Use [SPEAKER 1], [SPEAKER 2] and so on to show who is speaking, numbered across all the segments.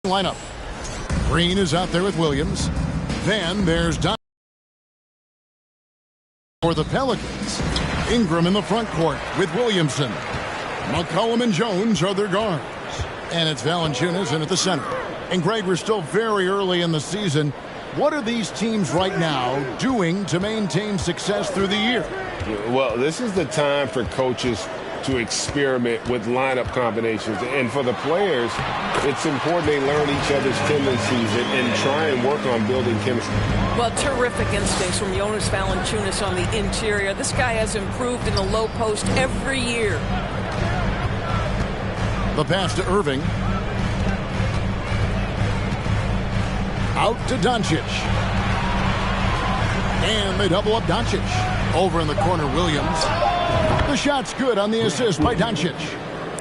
[SPEAKER 1] lineup. Green is out there with Williams. Then there's Don for the Pelicans. Ingram in the front court with Williamson. McCollum and Jones are their guards. And it's Valanciunas in at the center. And Greg, we're still very early in the season. What are these teams right now doing to maintain success through the year?
[SPEAKER 2] Well, this is the time for coaches to experiment with lineup combinations. And for the players, it's important they learn each other's tendencies and try and work on building chemistry.
[SPEAKER 3] Well, terrific instincts from Jonas Valanciunas on the interior. This guy has improved in the low post every year.
[SPEAKER 1] The pass to Irving. Out to Doncic. And they double up Doncic. Over in the corner, Williams. The shot's good on the assist by Doncic.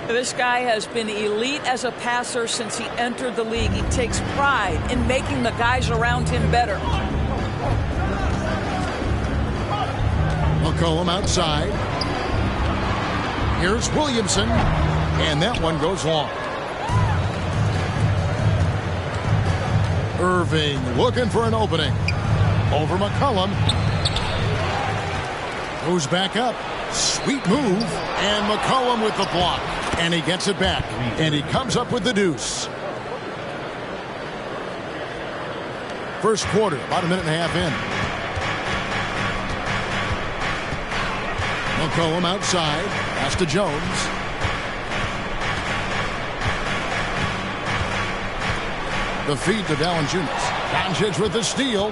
[SPEAKER 3] This guy has been elite as a passer since he entered the league. He takes pride in making the guys around him better.
[SPEAKER 1] McCollum outside. Here's Williamson. And that one goes long. Irving looking for an opening. Over McCollum. Goes back up. Sweet move. And McCollum with the block. And he gets it back. And he comes up with the deuce. First quarter, about a minute and a half in. McCollum outside. Pass to Jones. The feed to Valanciunas. Doncic with the steal.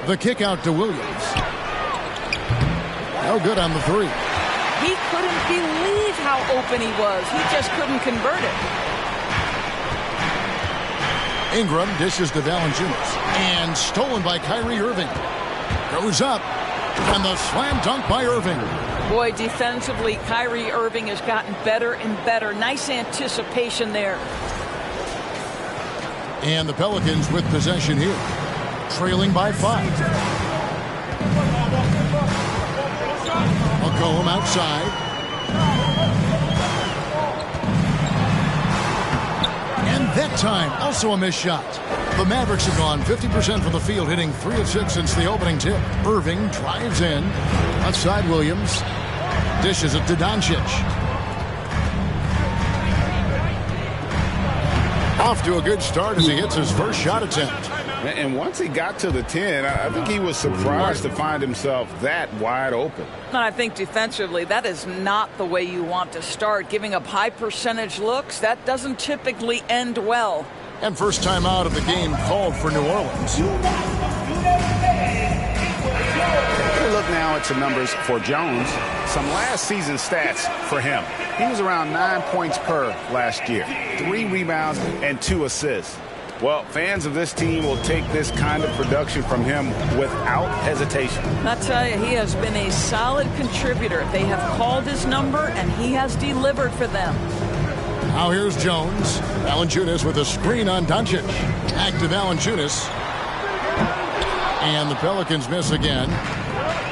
[SPEAKER 1] The kick out to Williams. No good on the three.
[SPEAKER 3] He couldn't believe how open he was. He just couldn't convert it.
[SPEAKER 1] Ingram dishes to Valanciunas. And stolen by Kyrie Irving. Goes up. And the slam dunk by Irving.
[SPEAKER 3] Boy, defensively, Kyrie Irving has gotten better and better. Nice anticipation there.
[SPEAKER 1] And the Pelicans with possession here. Trailing by 5. McCollum outside. And that time, also a missed shot. The Mavericks have gone 50% from the field, hitting 3 of 6 since the opening tip. Irving drives in. Outside Williams. Dishes it to Doncic. Off to a good start as he hits his first shot attempt.
[SPEAKER 2] And once he got to the 10, I think he was surprised to find himself that wide open.
[SPEAKER 3] And I think defensively, that is not the way you want to start. Giving up high percentage looks, that doesn't typically end well.
[SPEAKER 1] And first time out of the game called for New Orleans.
[SPEAKER 4] We look now at some numbers for Jones. Some last season stats for him. He was around 9 points per last year. 3 rebounds and 2 assists. Well, fans of this team will take this kind of production from him without hesitation.
[SPEAKER 3] I'll tell you, he has been a solid contributor. They have called his number, and he has delivered for them.
[SPEAKER 1] Now here's Jones. Valanciunas with a screen on Doncic. Back to Valanciunas. And the Pelicans miss again.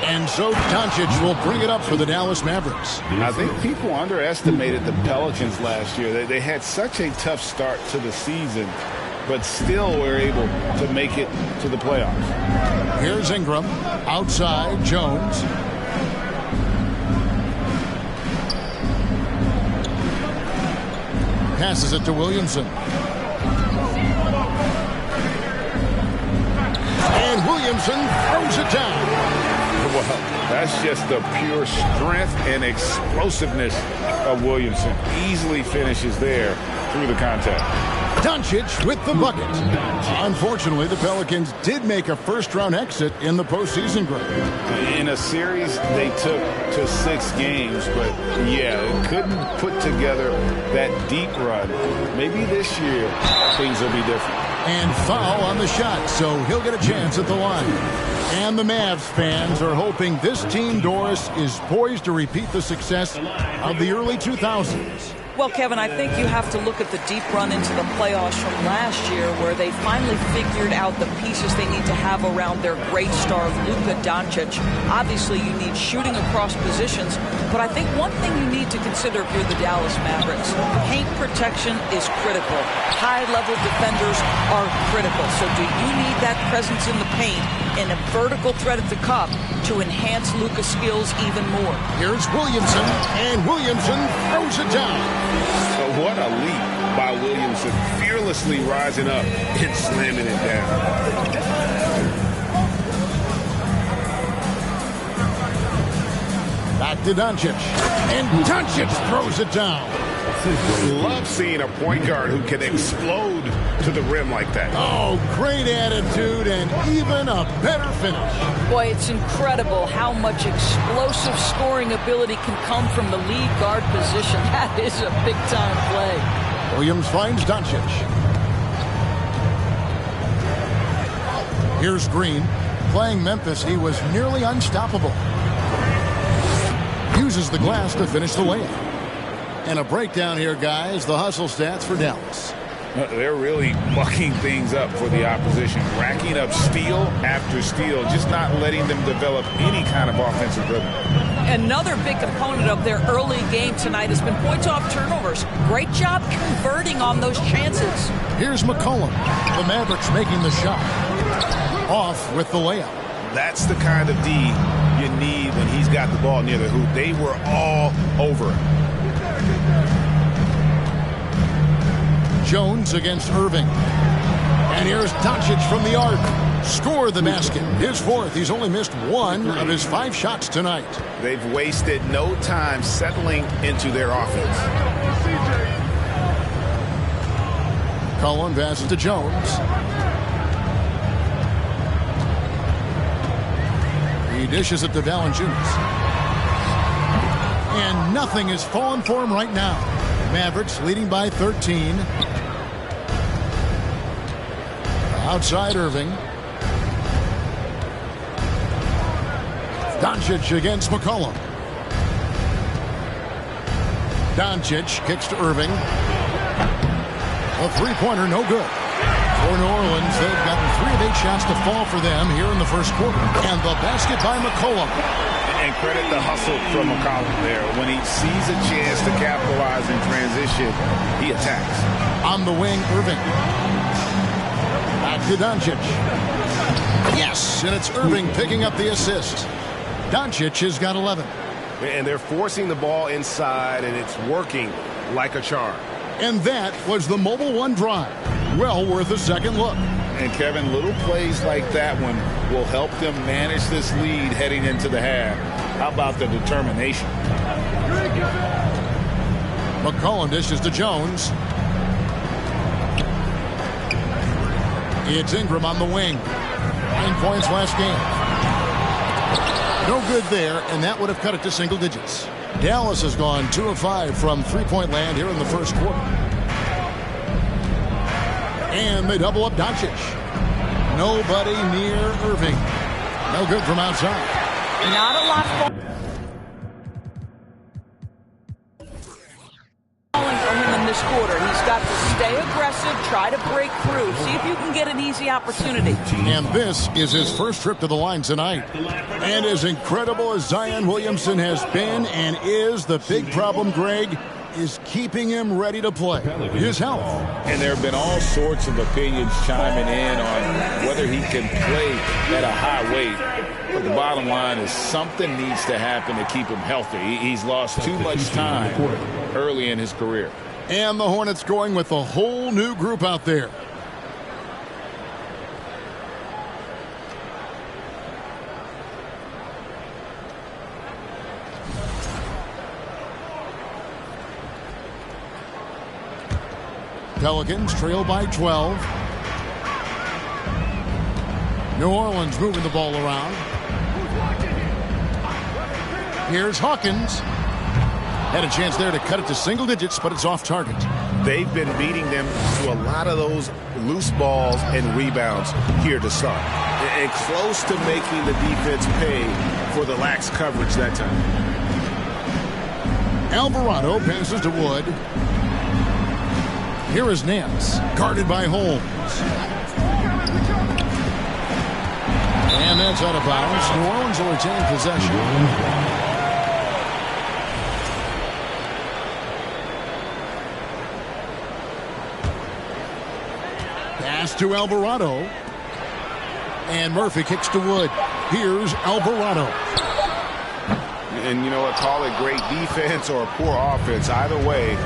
[SPEAKER 1] And so Doncic will bring it up for the Dallas Mavericks.
[SPEAKER 2] I think people underestimated the Pelicans last year. They had such a tough start to the season, but still were able to make it to the playoffs.
[SPEAKER 1] Here's Ingram. Outside, Jones. Passes it to Williamson. And Williamson throws it down.
[SPEAKER 2] Well, that's just the pure strength and explosiveness of Williamson. Easily finishes there through the contact.
[SPEAKER 1] Doncic with the bucket. Unfortunately, the Pelicans did make a first-round exit in the postseason, Greg.
[SPEAKER 2] In a series they took to 6 games, but yeah, couldn't put together that deep run. Maybe this year things will be different.
[SPEAKER 1] And foul on the shot, so he'll get a chance at the line. And the Mavs fans are hoping this team, Doris, is poised to repeat the success of the early 2000s.
[SPEAKER 3] Well, Kevin, I think you have to look at the deep run into the playoffs from last year where they finally figured out the pieces they need to have around their great star, Luka Doncic. Obviously, you need shooting across positions, but I think one thing you need to consider if you're the Dallas Mavericks, paint protection is critical. High-level defenders are critical. So do you need that presence in the paint and a vertical threat at the cup to enhance Luka's skills even more?
[SPEAKER 1] Here's Williamson, and Williamson throws it down.
[SPEAKER 2] So what a leap by Williamson, fearlessly rising up and slamming it down.
[SPEAKER 1] Back to Doncic, and Doncic throws it down.
[SPEAKER 4] Love seeing a point guard who can explode to the rim like that.
[SPEAKER 1] Oh, great attitude and even a better finish.
[SPEAKER 3] Boy, it's incredible how much explosive scoring ability can come from the lead guard position. That is a big-time play.
[SPEAKER 1] Williams finds Doncic. Here's Green. Playing Memphis, he was nearly unstoppable. Uses the glass to finish the layup. And a breakdown here, guys. The hustle stats for Dallas.
[SPEAKER 5] They're really mucking things up for the opposition, racking up steal after steal, just not letting them develop any kind of offensive rhythm.
[SPEAKER 3] Another big component of their early game tonight has been points off turnovers. Great job converting on those chances.
[SPEAKER 1] Here's McCollum. The Mavericks making the shot. Off with the layup.
[SPEAKER 5] That's the kind of D you need when he's got the ball near the hoop. They were all over it.
[SPEAKER 1] Jones against Irving. And here's Doncic from the arc. Score the basket. His fourth. He's only missed one of his 5 shots tonight.
[SPEAKER 4] They've wasted no time settling into their offense.
[SPEAKER 1] Cullen passes to Jones. He dishes it to Valanciunas. And nothing is falling for him right now. Mavericks leading by 13. Outside Irving. Doncic against McCollum. Doncic kicks to Irving. A three-pointer, no good. For New Orleans, they've gotten 3 of 8 shots to fall for them here in the first quarter. And the basket by McCollum.
[SPEAKER 5] And credit the hustle from McCollum there. When he sees a chance to capitalize in transition, he attacks.
[SPEAKER 1] On the wing, Irving. Back to Doncic. Yes, and it's Irving picking up the assist. Doncic has got 11.
[SPEAKER 4] And they're forcing the ball inside, and it's working like a charm.
[SPEAKER 1] And that was the Mobile One drive. Well worth a second look.
[SPEAKER 5] And Kevin, little plays like that one will help them manage this lead heading into the half. How about the determination?
[SPEAKER 1] McCollum dishes to Jones. It's Ingram on the wing. 9 points last game. No good there, and that would have cut it to single digits. Dallas has gone 2 of 5 from three-point land here in the first quarter. And they double up Doncic. Nobody near Irving. No good from outside.
[SPEAKER 3] Not a lot falling for him in this quarter. He's got to stay aggressive, try to break through, see if you can get an easy opportunity.
[SPEAKER 1] And this is his first trip to the line tonight. And as incredible as Zion Williamson has been and is, the big problem, Greg, is keeping him ready to play. His health.
[SPEAKER 5] And there have been all sorts of opinions chiming in on whether he can play at a high weight. But the bottom line is something needs to happen to keep him healthy. He's lost too much time early in his career.
[SPEAKER 1] And the Hornets going with a whole new group out there. Pelicans trail by 12. New Orleans moving the ball around. Here's Hawkins. Had a chance there to cut it to single digits, but it's off target.
[SPEAKER 4] They've been beating them to a lot of those loose balls and rebounds here to start. And close to making the defense pay for the lax coverage that time.
[SPEAKER 1] Alvarado passes to Wood. Here is Nance, guarded by Holmes. And that's out of bounds. New Orleans will retain possession. Pass to Alvarado. And Murphy kicks to Wood. Here's Alvarado.
[SPEAKER 4] And you know what? Call it great defense or poor offense. Either way,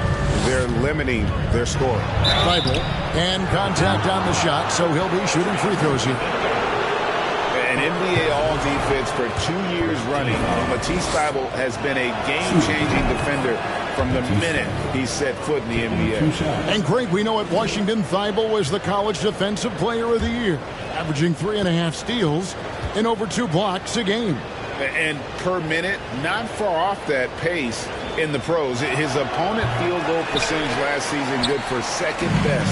[SPEAKER 4] they're limiting their score.
[SPEAKER 1] Thibault, and contact on the shot, so he'll be shooting free throws here.
[SPEAKER 4] An NBA All-Defense for 2 years running. Matisse Thibault has been a game-changing defender from the minute he set foot in the NBA.
[SPEAKER 1] And Greg, we know at Washington, Thibault was the College Defensive Player of the Year, averaging 3.5 steals and over 2 blocks a game.
[SPEAKER 4] And per minute, not far off that pace in the pros. His opponent field goal percentage last season good for second best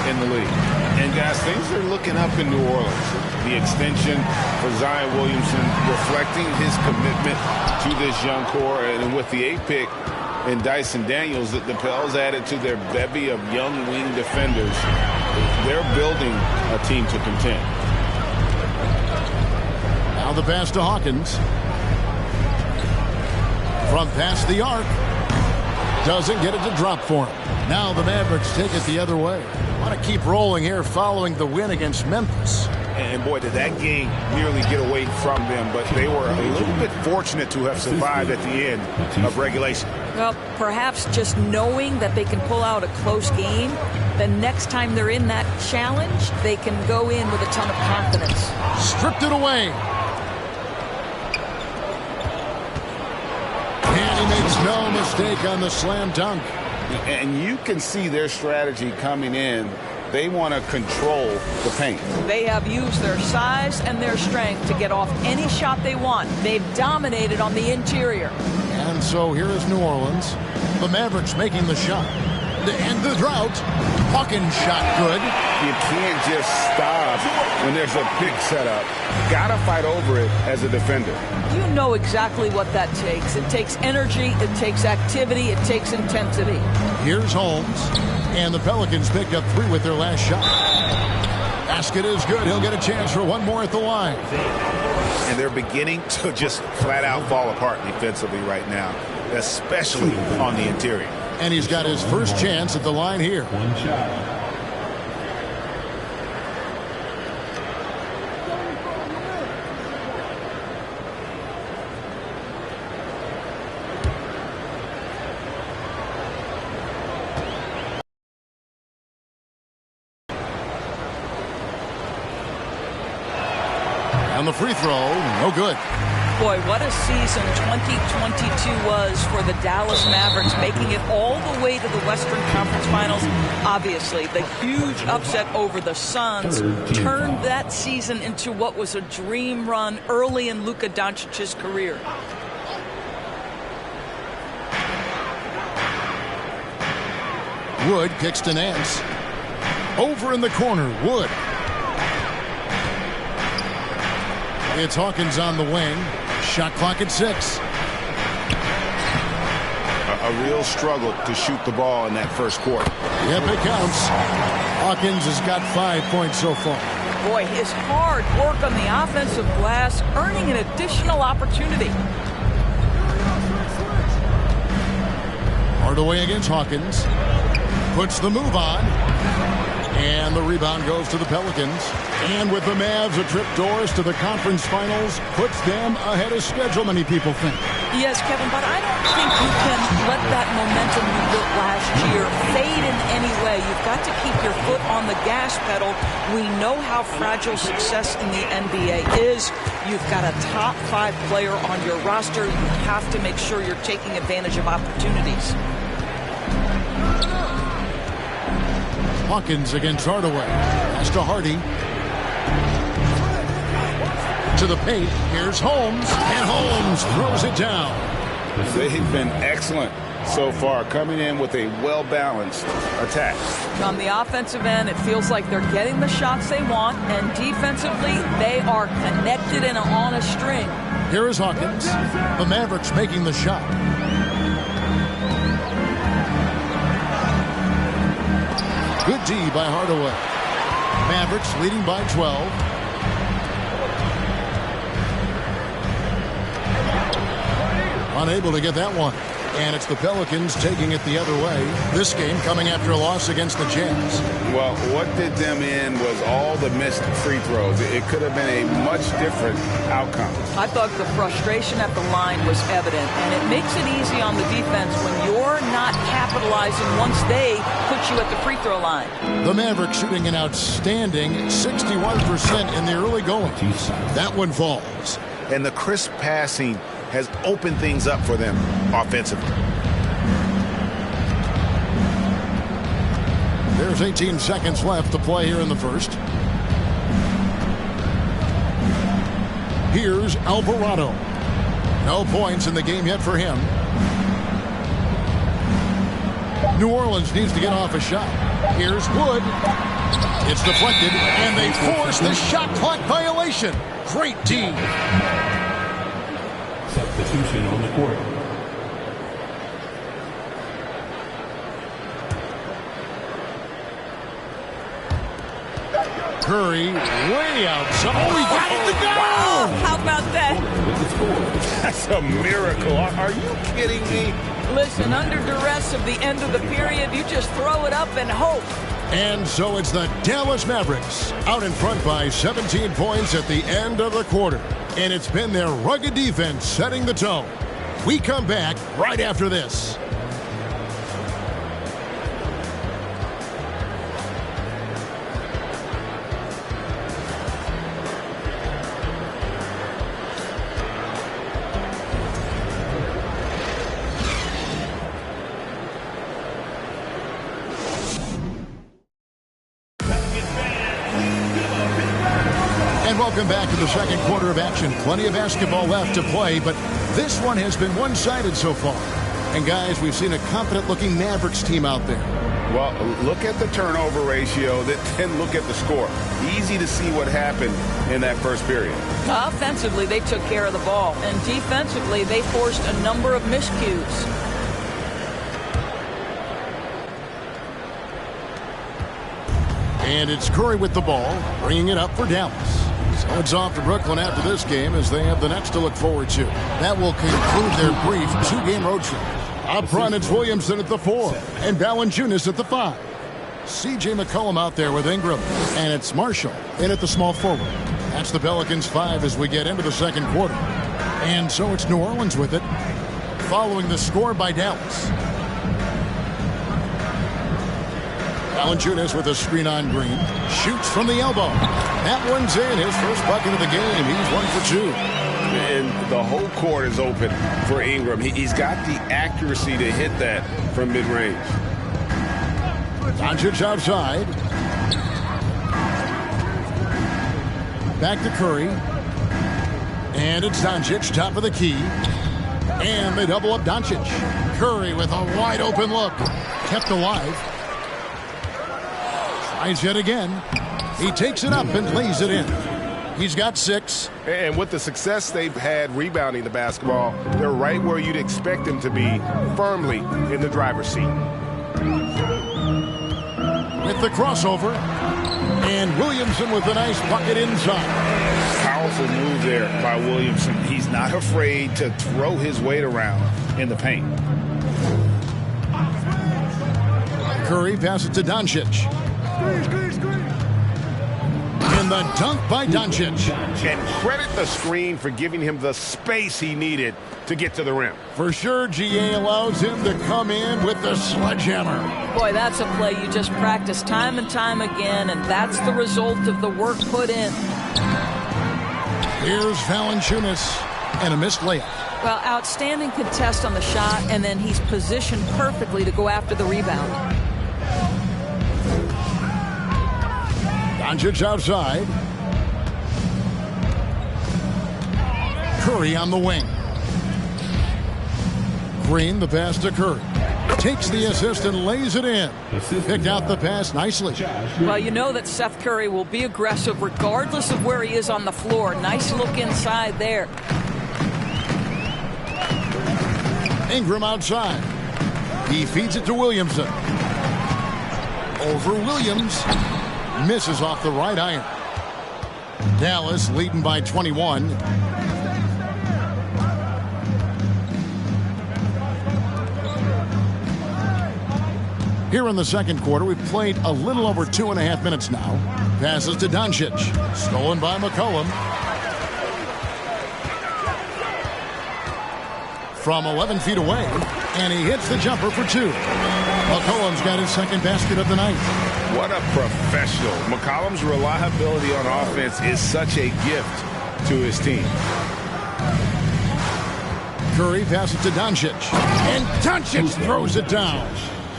[SPEAKER 4] in the league. And guys, things are looking up in New Orleans. The extension for Zion Williamson reflecting his commitment to this young core. And with the 8th pick in Dyson Daniels, the Pels added to their bevy of young wing defenders. They're building a team to contend.
[SPEAKER 1] Now the pass to Hawkins. From past the arc. Doesn't get it to drop for him. Now the Mavericks take it the other way. Want to keep rolling here following the win against Memphis.
[SPEAKER 4] And boy, did that game nearly get away from them, but they were a little bit fortunate to have survived at the end of regulation.
[SPEAKER 3] Well, perhaps just knowing that they can pull out a close game, the next time they're in that challenge, they can go in with a ton of confidence.
[SPEAKER 1] Stripped it away. And he makes no mistake on the slam dunk.
[SPEAKER 4] And you can see their strategy coming in. They want to control the paint.
[SPEAKER 3] They have used their size and their strength to get off any shot they want. They've dominated on the interior.
[SPEAKER 1] And so here is New Orleans. The Mavericks making the shot. To end the drought. Hawkins shot good.
[SPEAKER 4] You can't just stop when there's a pick set up. Got to fight over it as a defender.
[SPEAKER 3] You know exactly what that takes. It takes energy, it takes activity, it takes intensity.
[SPEAKER 1] Here's Holmes. And the Pelicans picked up 3 with their last shot. Basket is good. He'll get a chance for one more at the line.
[SPEAKER 4] And they're beginning to just flat out fall apart defensively right now, especially on the interior.
[SPEAKER 1] And he's got his first chance at the line here.
[SPEAKER 6] One shot.
[SPEAKER 1] On the free throw, no good.
[SPEAKER 3] Boy, what a season 2022 was for the Dallas Mavericks, making it all the way to the Western Conference Finals. Obviously, the huge upset over the Suns turned that season into what was a dream run early in Luka Doncic's career.
[SPEAKER 1] Wood kicks to Nance. Over in the corner, Wood. It's Hawkins on the wing. Shot clock at 6.
[SPEAKER 4] A real struggle to shoot the ball in that first quarter.
[SPEAKER 1] Yep, it counts. Hawkins has got 5 points so far.
[SPEAKER 3] Boy, his hard work on the offensive glass, earning an additional opportunity.
[SPEAKER 1] Hardaway against Hawkins. Puts the move on. And the rebound goes to the Pelicans. And with the Mavs a trip doors to the conference finals, puts them ahead of schedule, many people think.
[SPEAKER 3] Yes, Kevin, but I don't think you can let that momentum you built last year fade in any way. You've got to keep your foot on the gas pedal. We know how fragile success in the NBA is. You've got a top 5 player on your roster. You have to make sure you're taking advantage of opportunities.
[SPEAKER 1] Hawkins against Hardaway. Pass to Hardy. To the paint. Here's Holmes. And Holmes throws it down.
[SPEAKER 4] They've been excellent so far, coming in with a well-balanced attack.
[SPEAKER 3] On the offensive end, it feels like they're getting the shots they want, and defensively, they are connected and on a string.
[SPEAKER 1] Here is Hawkins. The Mavericks making the shot. Good D by Hardaway. Mavericks leading by 12. Unable to get that one. And it's the Pelicans taking it the other way. This game coming after a loss against the Jazz.
[SPEAKER 2] Well, what did them in was all the missed free throws. It could have been a much different outcome.
[SPEAKER 3] I thought the frustration at the line was evident, and it makes it easy on the defense when you're not capitalizing once they put you at the free throw line.
[SPEAKER 1] The Mavericks shooting an outstanding 61% in the early going. That one falls.
[SPEAKER 4] And the crisp passing has opened things up for them offensively.
[SPEAKER 1] There's 18 seconds left to play here in the first. Here's Alvarado. No points in the game yet for him. New Orleans needs to get off a shot. Here's Wood. It's deflected, and they force the shot clock violation. Great D.
[SPEAKER 6] Substitution on the court.
[SPEAKER 1] Curry way outside. Oh, he got it to go!
[SPEAKER 3] Oh, how about that?
[SPEAKER 2] That's a miracle. Are you kidding me?
[SPEAKER 3] Listen, under duress of the end of the period, you just throw it up and hope.
[SPEAKER 1] And so it's the Dallas Mavericks out in front by 17 points at the end of the quarter. And it's been their rugged defense setting the tone. We come back right after this. Welcome back to the second quarter of action. Plenty of basketball left to play, but this one has been one-sided so far. And guys, we've seen a confident-looking Mavericks team out there.
[SPEAKER 2] Well, look at the turnover ratio, then look at the score. Easy to see what happened in that first period.
[SPEAKER 3] Offensively, they took care of the ball, and defensively, they forced a number of miscues.
[SPEAKER 1] And it's Curry with the ball, bringing it up for Dallas. So it's off to Brooklyn after this game as they have the Nets to look forward to. That will conclude their brief two-game road trip. Up front, it's Williamson at the 4 and Valanciunas at the 5. C.J. McCollum out there with Ingram, and it's Marshall in at the small forward. That's the Pelicans 5 as we get into the second quarter. And so it's New Orleans with it, following the score by Dallas. Valanciunas with a screen on Green. Shoots from the elbow. That one's in. His first bucket of the game. He's 1 for 2.
[SPEAKER 2] And the whole court is open for Ingram. He's got the accuracy to hit that from mid-range.
[SPEAKER 1] Doncic outside. Back to Curry. And it's Doncic, top of the key. And they double up Doncic. Curry with a wide open look. Kept alive. Tries yet again. He takes it up and lays it in. He's got 6.
[SPEAKER 2] And with the success they've had rebounding the basketball, they're right where you'd expect them to be, firmly in the driver's seat.
[SPEAKER 1] With the crossover. And Williamson with a nice bucket inside.
[SPEAKER 4] Powerful move there by Williamson. He's not afraid to throw his weight around in the paint.
[SPEAKER 1] Curry passes to Doncic. And the dunk by Doncic.
[SPEAKER 2] And credit the screen for giving him the space he needed to get to the rim.
[SPEAKER 1] For sure, GA allows him to come in with the sledgehammer.
[SPEAKER 3] Boy, that's a play you just practice time and time again, and that's the result of the work put in.
[SPEAKER 1] Here's Valanciunas and a missed layup.
[SPEAKER 3] Well, outstanding contest on the shot, and then he's positioned perfectly to go after the rebound.
[SPEAKER 1] Doncic outside. Curry on the wing. Green, the pass to Curry. Takes the assist and lays it in. Picked out the pass nicely.
[SPEAKER 3] Well, you know that Seth Curry will be aggressive regardless of where he is on the floor. Nice look inside there. Ingram outside. He feeds it to Williamson.
[SPEAKER 1] Over Williams. Misses off the right iron. Dallas leading by 21. Here in the second quarter, we've played a little over 2.5 minutes now. Passes to Doncic. Stolen by McCollum. From 11 feet away, and he hits the jumper for 2. McCollum's got his second basket of the night.
[SPEAKER 2] What a professional. McCollum's reliability on offense is such a gift to his team.
[SPEAKER 1] Curry passes to Doncic, and Doncic throws it down.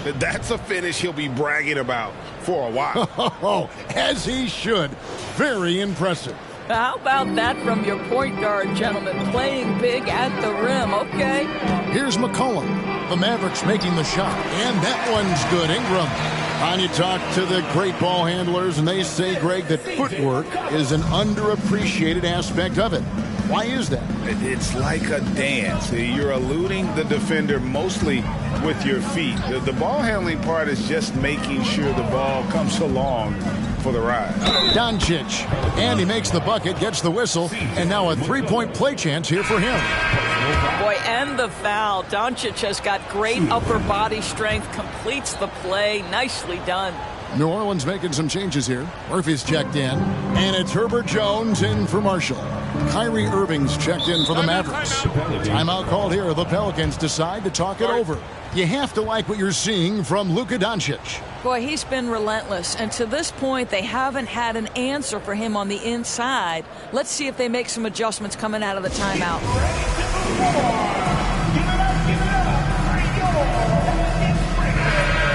[SPEAKER 2] That's a finish he'll be bragging about for a while.
[SPEAKER 1] As he should. Very impressive.
[SPEAKER 3] How about that from your point guard, gentlemen? Playing big at the rim, okay?
[SPEAKER 1] Here's McCollum. The Mavericks making the shot, and that one's good. Ingram. And you talk to the great ball handlers, and they say, Greg, that footwork is an underappreciated aspect of it. Why is that?
[SPEAKER 2] It's like a dance. You're eluding the defender mostly with your feet. The ball handling part is just making sure the ball comes along for the ride.
[SPEAKER 1] Doncic, and he makes the bucket, gets the whistle, and now a three-point play chance here for him.
[SPEAKER 3] Boy, and the foul. Doncic has got great upper body strength, completes the play. Nicely done.
[SPEAKER 1] New Orleans making some changes here. Murphy's checked in, and it's Herbert Jones in for Marshall. Kyrie Irving's checked in for the Mavericks. Timeout called here. The Pelicans decide to talk it over. You have to like what you're seeing from Luka Doncic.
[SPEAKER 3] Boy, he's been relentless, and to this point, they haven't had an answer for him on the inside. Let's see if they make some adjustments coming out of the timeout.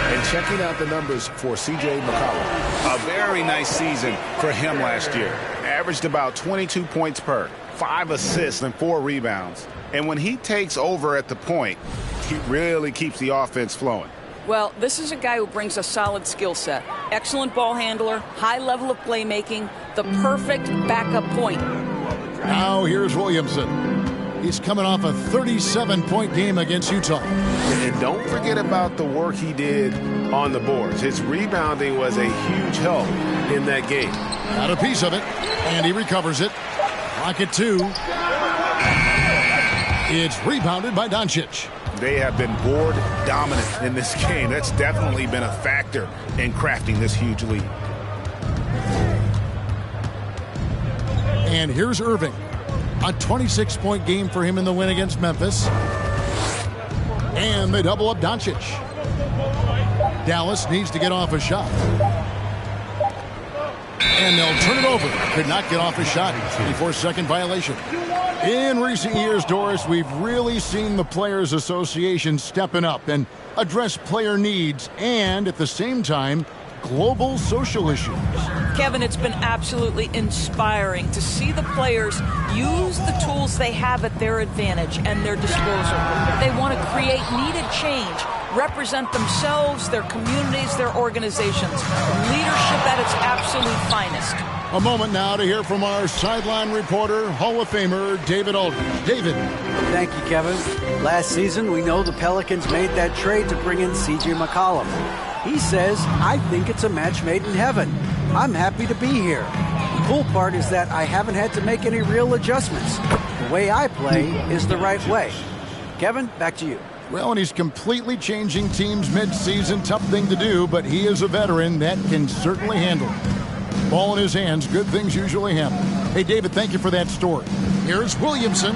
[SPEAKER 4] And checking out the numbers for C.J. McCollum. A very nice season for him last year. Averaged about 22 points per, 5 assists and 4 rebounds. And when he takes over at the point, he really keeps the offense flowing.
[SPEAKER 3] Well, this is a guy who brings a solid skill set. Excellent ball handler, high level of playmaking, the perfect backup point.
[SPEAKER 1] Now here's Williamson. He's coming off a 37-point game against Utah.
[SPEAKER 2] And don't forget about the work he did on the boards. His rebounding was a huge help in that game.
[SPEAKER 1] Got a piece of it, and he recovers it. Rocket 2. It's rebounded by Doncic.
[SPEAKER 4] They have been board dominant in this game. That's definitely been a factor in crafting this huge lead.
[SPEAKER 1] And here's Irving. A 26-point game for him in the win against Memphis. And they double up Doncic. Dallas needs to get off a shot. And they'll turn it over. Could not get off a shot. 24-second violation. In recent years, Doris, we've really seen the Players Association stepping up and address player needs and, at the same time, global social issues.
[SPEAKER 3] Kevin, it's been absolutely inspiring to see the players use the tools they have at their advantage and their disposal. They want to create needed change, represent themselves, their communities, their organizations. Leadership at its absolute finest.
[SPEAKER 1] A moment now to hear from our sideline reporter, Hall of Famer David Aldridge. David.
[SPEAKER 6] Thank you, Kevin. Last season, we know the Pelicans made that trade to bring in C.J. McCollum. He says, I think it's a match made in heaven. I'm happy to be here. The cool part is that I haven't had to make any real adjustments. The way I play is the right way. Kevin, back to you.
[SPEAKER 1] Well, and he's completely changing teams mid-season. Tough thing to do, but he is a veteran that can certainly handle it. Ball in his hands, good things usually happen. Hey, David, thank you for that story. Here's Williamson.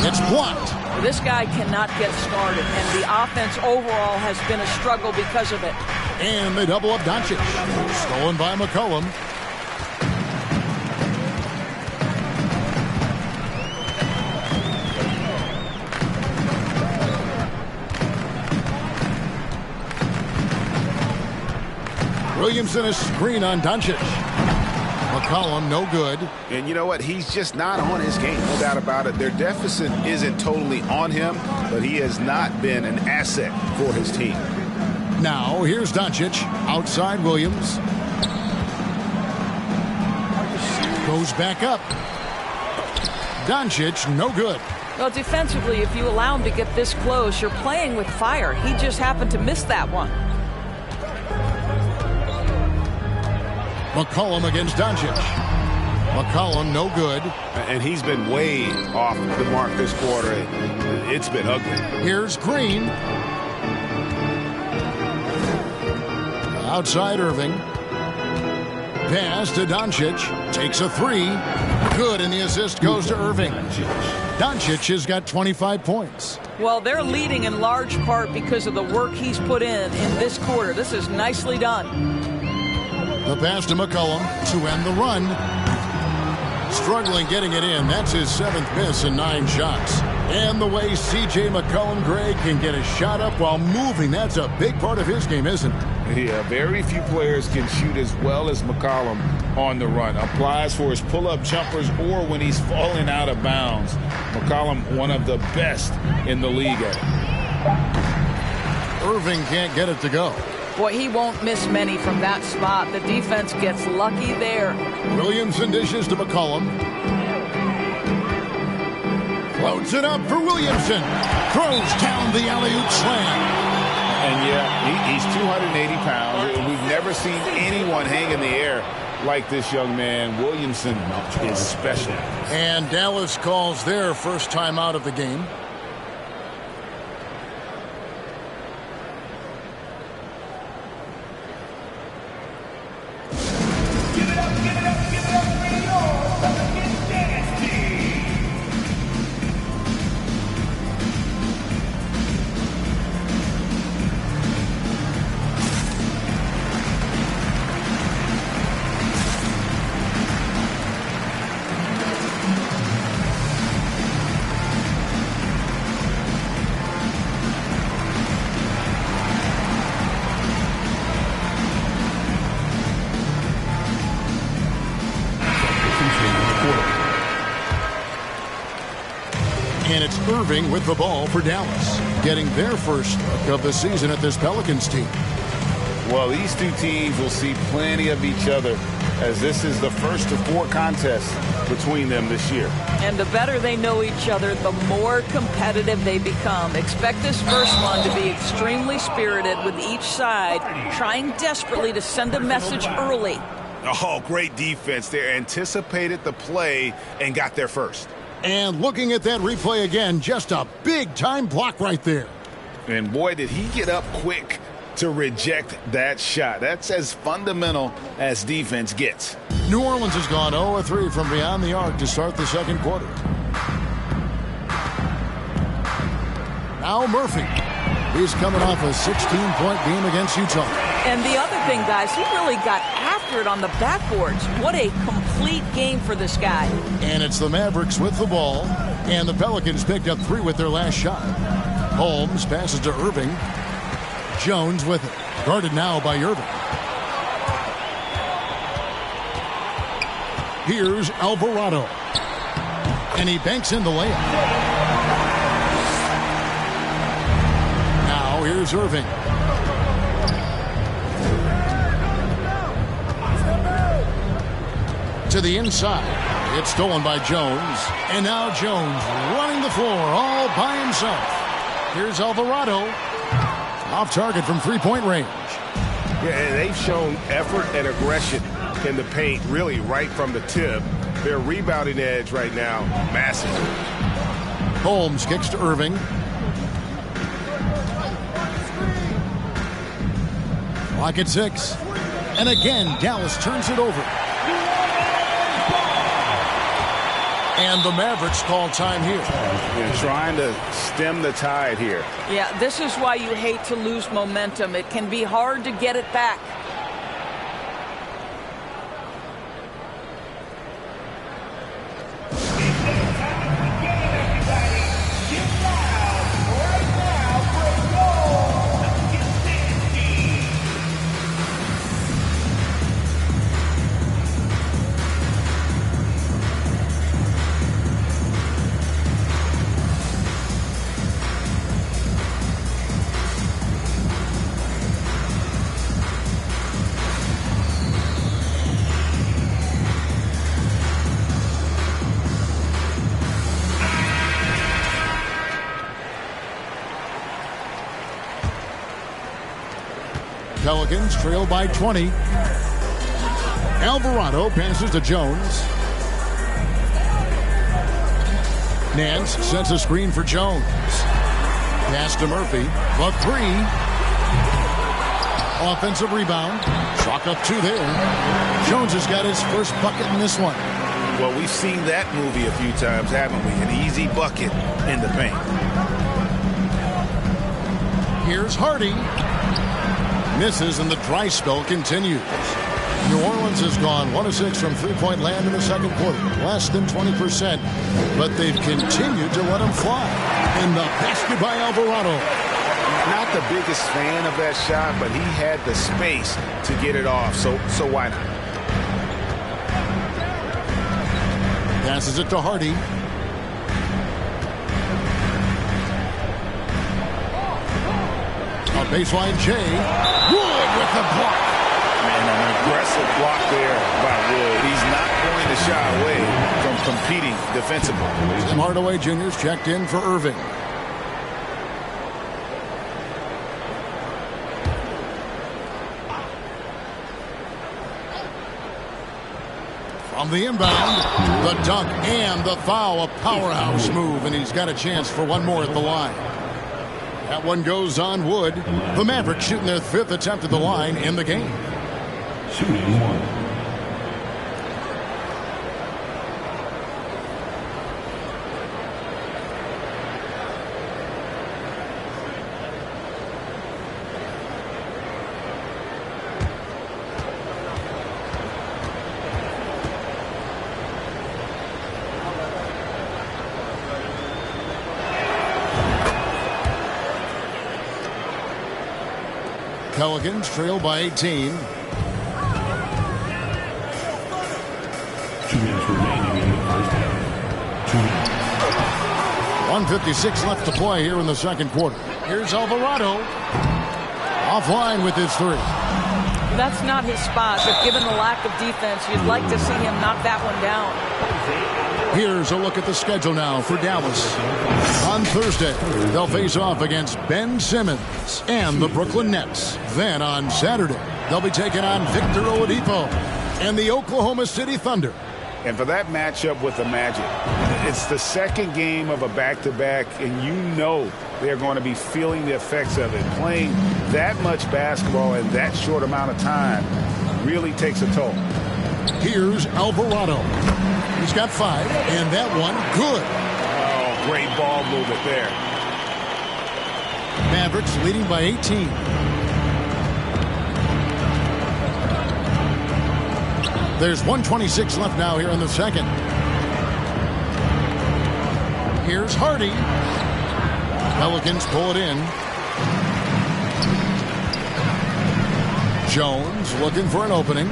[SPEAKER 1] It's blocked.
[SPEAKER 3] This guy cannot get started, and the offense overall has been a struggle because of it.
[SPEAKER 1] And they double up Doncic. Stolen by McCollum. Williamson, a screen on Doncic. McCollum, no good.
[SPEAKER 4] And you know what? He's just not on his game. No doubt about it. Their deficit isn't totally on him, but he has not been an asset for his team.
[SPEAKER 1] Now, here's Doncic. Outside Williams. Goes back up. Doncic, no good.
[SPEAKER 3] Well, defensively, if you allow him to get this close, you're playing with fire. He just happened to miss that one.
[SPEAKER 1] McCollum against Doncic. McCollum, no good.
[SPEAKER 4] And he's been way off the mark this quarter. It's been ugly.
[SPEAKER 1] Here's Green. Outside Irving. Pass to Doncic. Takes a three. Good, and the assist goes to Irving. Doncic has got 25 points.
[SPEAKER 3] Well, they're leading in large part because of the work he's put in this quarter. This is nicely done.
[SPEAKER 1] The pass to McCollum to end the run. Struggling getting it in. That's his 7th miss in 9 shots. And the way C.J. McCollum, Greg, can get a shot up while moving, that's a big part of his game, isn't it?
[SPEAKER 5] Yeah, very few players can shoot as well as McCollum on the run. Applies for his pull-up jumpers or when he's falling out of bounds. McCollum, one of the best in the league at it.
[SPEAKER 1] Irving can't get it to go.
[SPEAKER 3] Boy, he won't miss many from that spot. The defense gets lucky there.
[SPEAKER 1] Williamson dishes to McCollum. Floats it up for Williamson. Throws down the alley-oop slam.
[SPEAKER 5] And yeah, he's 280 pounds. We've never seen anyone hang in the air like this young man. Williamson is special.
[SPEAKER 1] And Dallas calls their first time out of the game. And it's Irving with the ball for Dallas, getting their first look of the season at this Pelicans team.
[SPEAKER 5] Well, these two teams will see plenty of each other as this is the first of 4 contests between them this year.
[SPEAKER 3] And the better they know each other, the more competitive they become. Expect this first one to be extremely spirited with each side trying desperately to send a message early.
[SPEAKER 4] Oh, great defense. They anticipated the play and got there first.
[SPEAKER 1] And looking at that replay again, just a big-time block right there.
[SPEAKER 5] And boy, did he get up quick to reject that shot. That's as fundamental as defense gets.
[SPEAKER 1] New Orleans has gone 0-3 from beyond the arc to start the second quarter. Now Murphy. He's coming off a 16-point game against Utah.
[SPEAKER 3] And the other thing, guys, he really got after it on the backboards. What a complete game for this guy.
[SPEAKER 1] And it's the Mavericks with the ball. And the Pelicans picked up 3 with their last shot. Holmes passes to Irving. Jones with it. Guarded now by Irving. Here's Alvarado. And he banks in the layup. Now here's Irving. To the inside. It's stolen by Jones. And now Jones running the floor all by himself. Here's Alvarado. Off target from three-point range.
[SPEAKER 4] Yeah, and they've shown effort and aggression in the paint, really right from the tip. Their rebounding edge right now, massive.
[SPEAKER 1] Holmes kicks to Irving. Clock at 6. And again, Dallas turns it over. And the Mavericks call time here.
[SPEAKER 4] They're trying to stem the tide here.
[SPEAKER 3] Yeah, this is why you hate to lose momentum. It can be hard to get it back. Pelicans trail by 20.
[SPEAKER 1] Alvarado passes to Jones. Nance sets a screen for Jones. Pass to Murphy. The three. Offensive rebound. Chalk up two there. Jones has got his first bucket in this one.
[SPEAKER 7] Well, we've seen that movie a few times, haven't we? An easy bucket in the paint.
[SPEAKER 1] Here's Hardy. Misses and the dry spell continues. New Orleans has gone 1 of 6 from three-point land in the second quarter. Less than 20%. But they've continued to let them fly. And the basket by Alvarado.
[SPEAKER 4] Not the biggest fan of that shot, but he had the space to get it off. So why not?
[SPEAKER 1] Passes it to Hardy. A baseline J. Wood with the block.
[SPEAKER 7] Man, an aggressive block there by Wood. He's not going to shy away from competing defensively.
[SPEAKER 1] Tim Hardaway Jr.'s checked in for Irving. From the inbound, the dunk and the foul, a powerhouse move, and he's got a chance for one more at the line. That one goes on Wood. The Mavericks shooting their 5th attempt at the line in the game.
[SPEAKER 8] Shooting one.
[SPEAKER 1] Pelicans trail by 18.
[SPEAKER 8] 2 minutes remaining in the first half. 2 minutes.
[SPEAKER 1] 1:56 left to play here in the second quarter. Here's Alvarado. Offline with his three.
[SPEAKER 3] That's not his spot, but given the lack of defense, you'd like to see him knock that one down.
[SPEAKER 1] Here's a look at the schedule now for Dallas. On Thursday, they'll face off against Ben Simmons and the Brooklyn Nets. Then on Saturday, they'll be taking on Victor Oladipo and the Oklahoma City Thunder.
[SPEAKER 4] And for that matchup with the Magic, it's the second game of a back-to-back, and you know they're going to be feeling the effects of it. Playing that much basketball in that short amount of time really takes a toll.
[SPEAKER 1] Here's Alvarado. He's got 5, and that one good.
[SPEAKER 4] Oh, great ball movement there.
[SPEAKER 1] Mavericks leading by 18. There's 1:26 left now here in the second. Here's Hardy. Pelicans pull it in. Jones looking for an opening.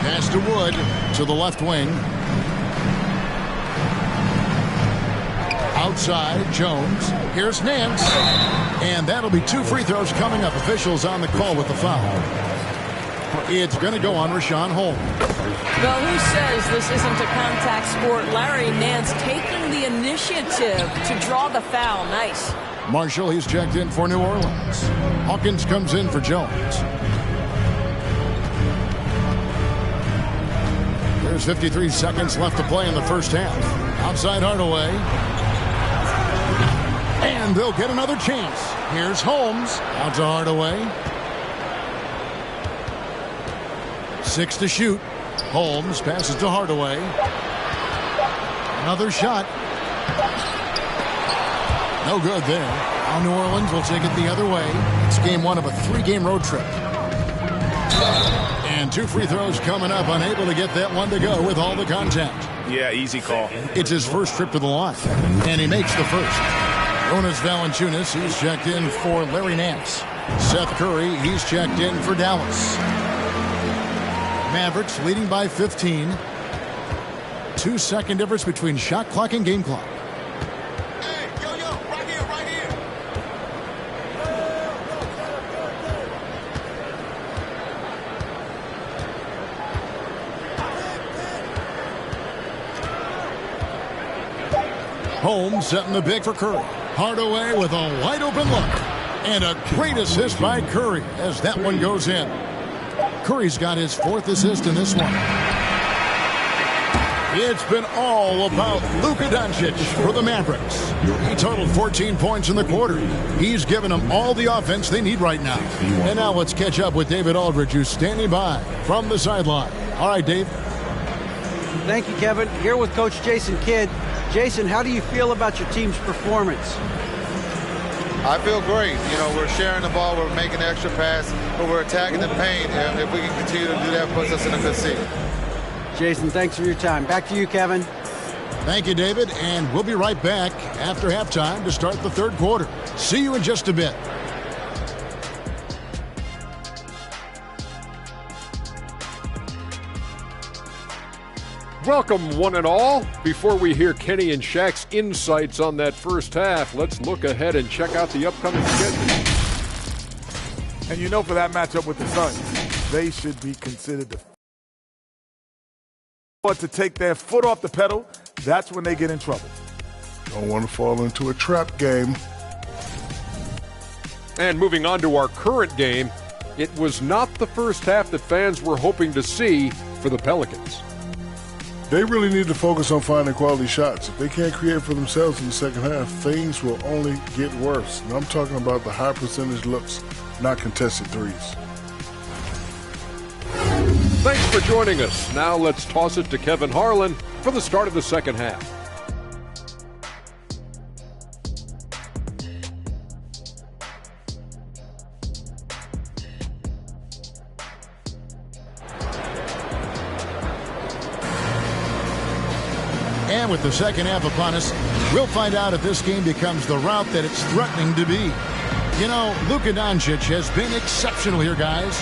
[SPEAKER 1] Pass to Wood to the left wing. Outside, Jones. Here's Nance. And that'll be 2 free throws coming up. Officials on the call with the foul. It's going to go on Rashawn Holmes.
[SPEAKER 3] Well, who says this isn't a contact sport? Larry Nance taking the initiative to draw the foul. Nice.
[SPEAKER 1] Marshall, he's checked in for New Orleans. Hawkins comes in for Jones. There's 53 seconds left to play in the first half. Outside Hardaway. And they'll get another chance. Here's Holmes. Out to Hardaway. 6 to shoot. Holmes passes to Hardaway. Another shot. No good there. Now New Orleans will take it the other way. It's game 1 of a 3-game road trip. And 2 free throws coming up. Unable to get that one to go with all the contact.
[SPEAKER 4] Yeah, easy call.
[SPEAKER 1] It's his first trip to the line. And he makes the first. Jonas Valanciunas, he's checked in for Larry Nance. Seth Curry, he's checked in for Dallas. Mavericks leading by 15. 2-second difference between shot clock and game clock.
[SPEAKER 9] Hey, yo, right here, right here.
[SPEAKER 1] Holmes setting the pick for Curry. Hardaway with a wide open look. And a great assist by Curry as that one goes in. Curry's got his 4th assist in this one. It's been all about Luka Doncic for the Mavericks. He totaled 14 points in the quarter. He's given them all the offense they need right now. And now let's catch up with David Aldridge, who's standing by from the sideline. All right, Dave.
[SPEAKER 6] Thank you, Kevin. Here with Coach Jason Kidd. Jason, how do you feel about your team's performance?
[SPEAKER 10] I feel great. You know, we're sharing the ball, we're making the extra pass, but we're attacking the paint. And if we can continue to do that, puts us in a good seat.
[SPEAKER 6] Jason, thanks for your time. Back to you, Kevin.
[SPEAKER 1] Thank you, David. And we'll be right back after halftime to start the 3rd quarter. See you in just a bit.
[SPEAKER 11] Welcome, one and all. Before we hear Kenny and Shaq's insights on that first half, let's look ahead and check out the upcoming schedule.
[SPEAKER 12] And you know, for that matchup with the Suns, they should be considered the but to take their foot off the pedal. That's when they get in trouble.
[SPEAKER 8] Don't want to fall into a trap game.
[SPEAKER 11] And moving on to our current game, it was not the first half that fans were hoping to see for the Pelicans.
[SPEAKER 8] They really need to focus on finding quality shots. If they can't create for themselves in the second half, things will only get worse. And I'm talking about the high percentage looks, not contested threes.
[SPEAKER 11] Thanks for joining us. Now let's toss it to Kevin Harlan for the start of the second half.
[SPEAKER 1] And with the second half upon us, we'll find out if this game becomes the route that it's threatening to be. You know, Luka Doncic has been exceptional here, guys.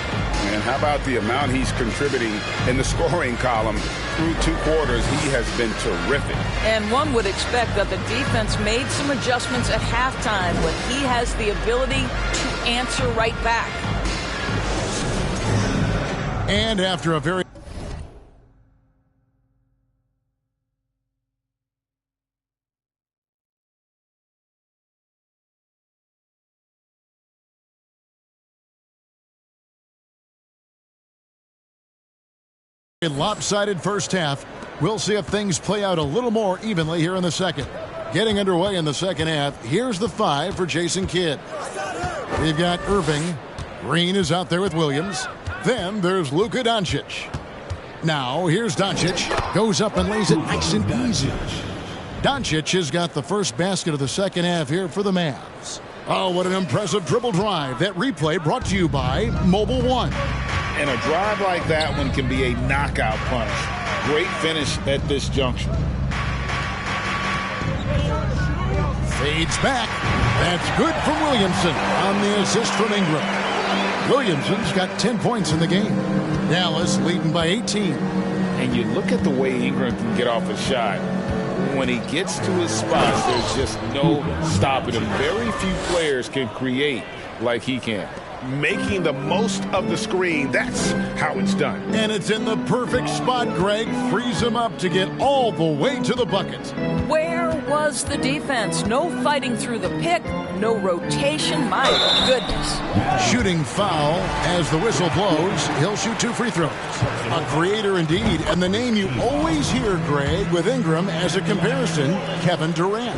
[SPEAKER 4] And how about the amount he's contributing in the scoring column through 2 quarters? He has been terrific.
[SPEAKER 3] And one would expect that the defense made some adjustments at halftime, but he has the ability to answer right back.
[SPEAKER 1] And after a very lopsided first half, we'll see if things play out a little more evenly here in the second. Getting underway in the second half, here's the 5 for Jason Kidd. We've got Irving. Green is out there with Williams. Then there's Luka Doncic. Now here's Doncic. Goes up and lays it nice and easy. Doncic has got the first basket of the second half here for the Mavs. Oh, what an impressive dribble drive. That replay brought to you by Mobile One.
[SPEAKER 5] And a drive like that one can be a knockout punch. Great finish at this juncture.
[SPEAKER 1] Fades back. That's good from Williamson on the assist from Ingram. Williamson's got 10 points in the game. Dallas leading by 18.
[SPEAKER 5] And you look at the way Ingram can get off a shot. When he gets to his spots, there's just no stopping him. Very few players can create like he can.
[SPEAKER 2] Making the most of the screen. That's how it's done.
[SPEAKER 1] And it's in the perfect spot, Greg. Frees him up to get all the way to the bucket.
[SPEAKER 3] Where was the defense? No fighting through the pick, no rotation. My goodness.
[SPEAKER 1] Shooting foul as the whistle blows. He'll shoot 2 free throws. A creator indeed. And the name you always hear, Greg, with Ingram as a comparison, Kevin Durant.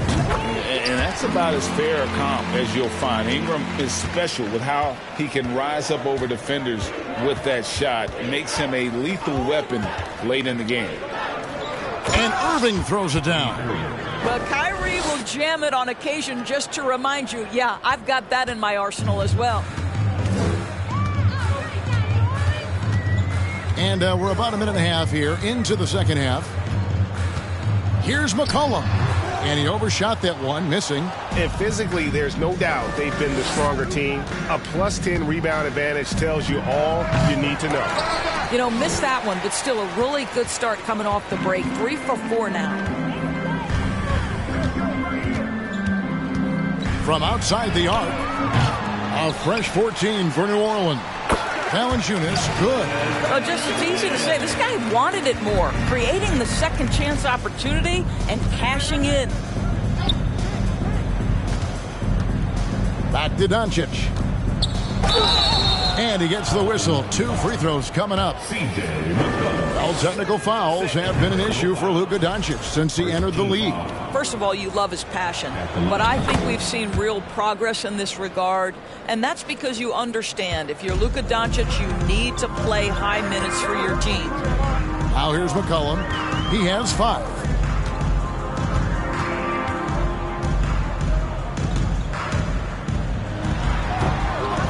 [SPEAKER 5] And that's about as fair a comp as you'll find. Ingram is special with how he can rise up over defenders with that shot. It makes him a lethal weapon late in the game.
[SPEAKER 1] And Irving throws it down.
[SPEAKER 3] But Kyrie will jam it on occasion just to remind you, yeah, I've got that in my arsenal as well.
[SPEAKER 1] And we're about a minute and a half here into the second half. Here's McCollum. And he overshot that one, missing.
[SPEAKER 2] And physically, there's no doubt they've been the stronger team. A +10 rebound advantage tells you all you need to know.
[SPEAKER 3] You know, missed that one, but still a really good start coming off the break. 3 for 4 now.
[SPEAKER 1] From outside the arc, a fresh 14 for New Orleans. Valanciunas, good.
[SPEAKER 3] Just it's easy to say, this guy wanted it more. Creating the second chance opportunity and cashing in.
[SPEAKER 1] Back to Doncic. And he gets the whistle. 2 free throws coming up. Well, technical fouls have been an issue for Luka Doncic since he entered the league.
[SPEAKER 3] First of all, you love his passion, but I think we've seen real progress in this regard, and that's because you understand if you're Luka Doncic, you need to play high minutes for your team.
[SPEAKER 1] Now here's McCollum. He has 5.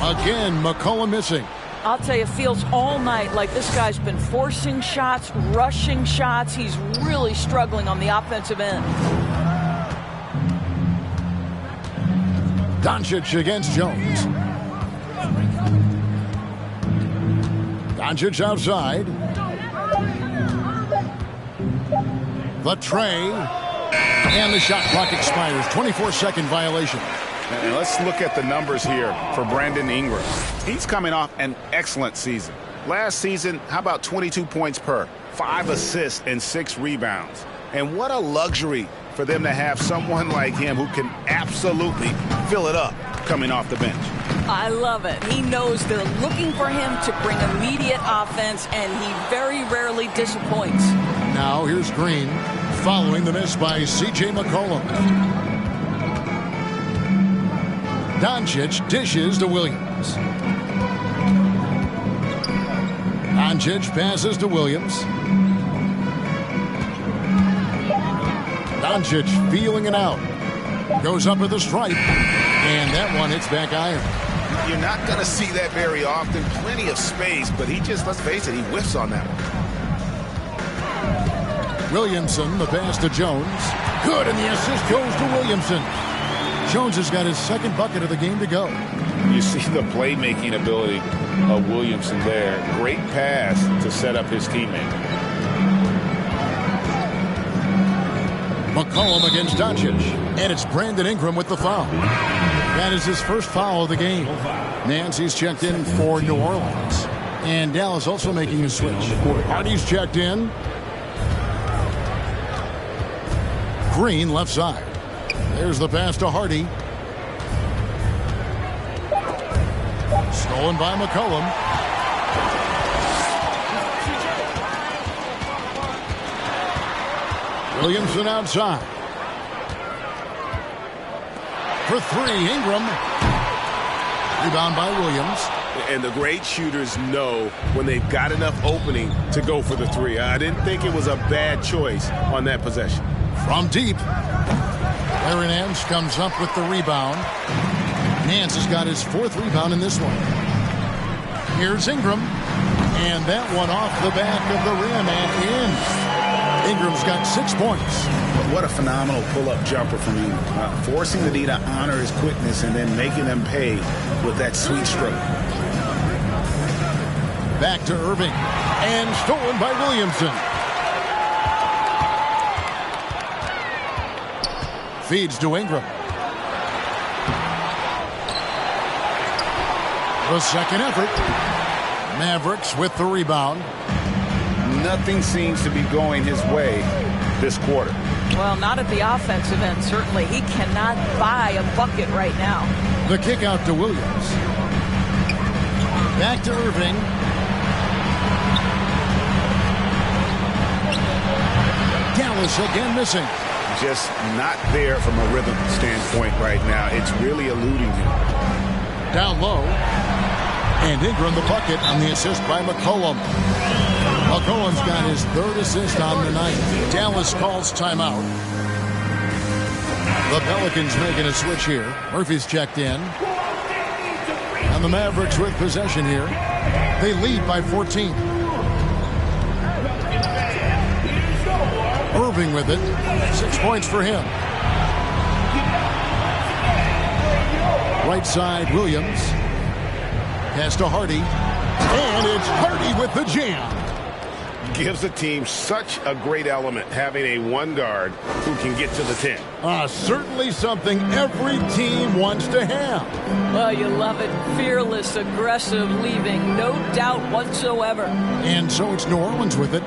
[SPEAKER 1] Again, McCollum missing.
[SPEAKER 3] I'll tell you, it feels all night like this guy's been forcing shots, rushing shots. He's really struggling on the offensive end.
[SPEAKER 1] Doncic against Jones. Doncic outside. The tray. And the shot clock expires. 24-second violation.
[SPEAKER 4] And let's look at the numbers here for Brandon Ingram. He's coming off an excellent season. Last season, how about 22 points per, 5 assists, and 6 rebounds. And what a luxury for them to have someone like him who can absolutely fill it up coming off the bench.
[SPEAKER 3] I love it. He knows they're looking for him to bring immediate offense, and he very rarely disappoints.
[SPEAKER 1] Now here's Green following the miss by C.J. McCollum. Doncic dishes to Williams. Doncic passes to Williams. Doncic feeling it out. Goes up with a stripe. And that one hits back iron.
[SPEAKER 4] You're not going to see that very often. Plenty of space, but he just, let's face it, he whiffs on that one.
[SPEAKER 1] Williamson, the pass to Jones. Good, and the assist goes to Williamson. Jones has got his second bucket of the game to go.
[SPEAKER 5] You see the playmaking ability of Williamson there. Great pass to set up his teammate.
[SPEAKER 1] McCollum against Doncic. And it's Brandon Ingram with the foul. That is his first foul of the game. Nancy's checked in for New Orleans. And Dallas also making a switch. Hardy's checked in. Green left side. There's the pass to Hardy. Stolen by McCollum. Williamson outside. For 3, Ingram. Rebound by Williams.
[SPEAKER 2] And the great shooters know when they've got enough opening to go for the 3. I didn't think it was a bad choice on that possession.
[SPEAKER 1] From deep. Larry Nance comes up with the rebound. Nance has got his 4th rebound in this one. Here's Ingram. And that one off the back of the rim and in. Ingram's got 6 points.
[SPEAKER 4] What a phenomenal pull-up jumper from Ingram. Forcing the D to honor his quickness and then making them pay with that sweet stroke.
[SPEAKER 1] Back to Irving. And stolen by Williamson. Feeds to Ingram. The second effort. Mavericks with the rebound.
[SPEAKER 4] Nothing seems to be going his way this quarter.
[SPEAKER 3] Well, not at the offensive end, certainly. He cannot buy a bucket right now.
[SPEAKER 1] The kick out to Williams. Back to Irving. Dallas again missing.
[SPEAKER 4] Just not there from a rhythm standpoint right now. It's really eluding him.
[SPEAKER 1] Down low. And Ingram the bucket on the assist by McCollum. McCollum's got his 3rd assist on the night. Dallas calls timeout. The Pelicans making a switch here. Murphy's checked in. And the Mavericks with possession here. They lead by 14. Irving with it. 6 points for him. Right side, Williams. Pass to Hardy. And it's Hardy with the jam.
[SPEAKER 2] Gives the team such a great element having a 1 guard who can get to the 10.
[SPEAKER 1] Certainly something every team wants to have.
[SPEAKER 3] Well, you love it. Fearless, aggressive, leaving no doubt whatsoever.
[SPEAKER 1] And so it's New Orleans with it.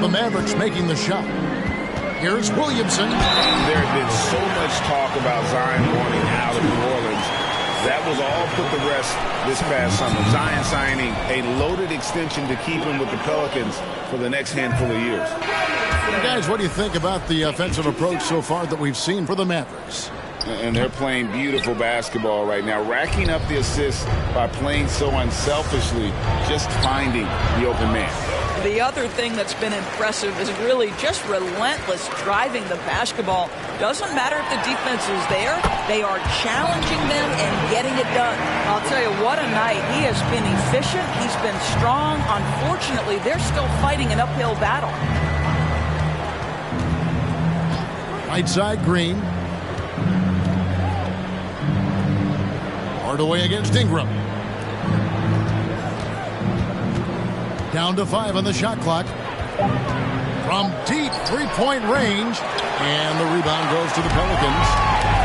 [SPEAKER 1] The Mavericks making the shot. Here's Williamson.
[SPEAKER 2] There had been so much talk about Zion wanting out of New Orleans.
[SPEAKER 7] That was all put to rest this past summer. Zion signing a loaded extension to keep him with the Pelicans for the next handful of years.
[SPEAKER 1] Guys, what do you think about the offensive approach so far that we've seen for the Mavericks?
[SPEAKER 5] And they're playing beautiful basketball right now, racking up the assists by playing so unselfishly, just finding the open man.
[SPEAKER 3] The other thing that's been impressive is really just relentless driving the basketball. Doesn't matter if the defense is there, they are challenging them and getting it done. I'll tell you what a night. He has been efficient. He's been strong. Unfortunately, they're still fighting an uphill battle.
[SPEAKER 1] Right side, Green. Hardaway against Ingram. Down to 5 on the shot clock. From deep three-point range. And the rebound goes to the Pelicans.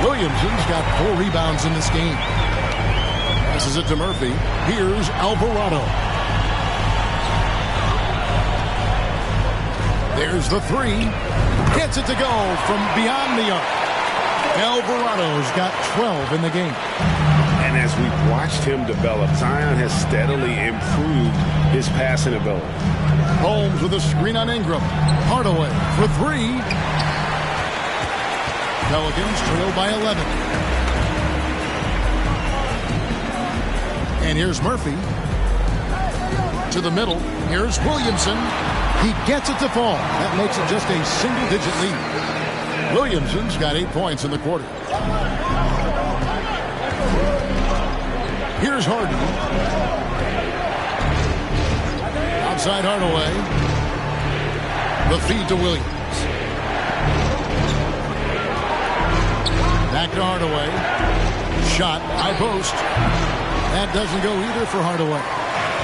[SPEAKER 1] Williamson's got 4 rebounds in this game. Passes it to Murphy. Here's Alvarado. There's the 3. Gets it to go from beyond the arc. Alvarado's got 12 in the game.
[SPEAKER 2] And as we've watched him develop, Zion has steadily improved his passing ability.
[SPEAKER 1] Holmes with a screen on Ingram. Hardaway for 3. Pelicans trail by 11. And here's Murphy. To the middle. Here's Williamson. He gets it to fall. That makes it just a single-digit lead. Williamson's got 8 points in the quarter. Here's Harden. Outside Hardaway. The feed to Williams. Back to Hardaway. Shot, high post. That doesn't go either for Hardaway.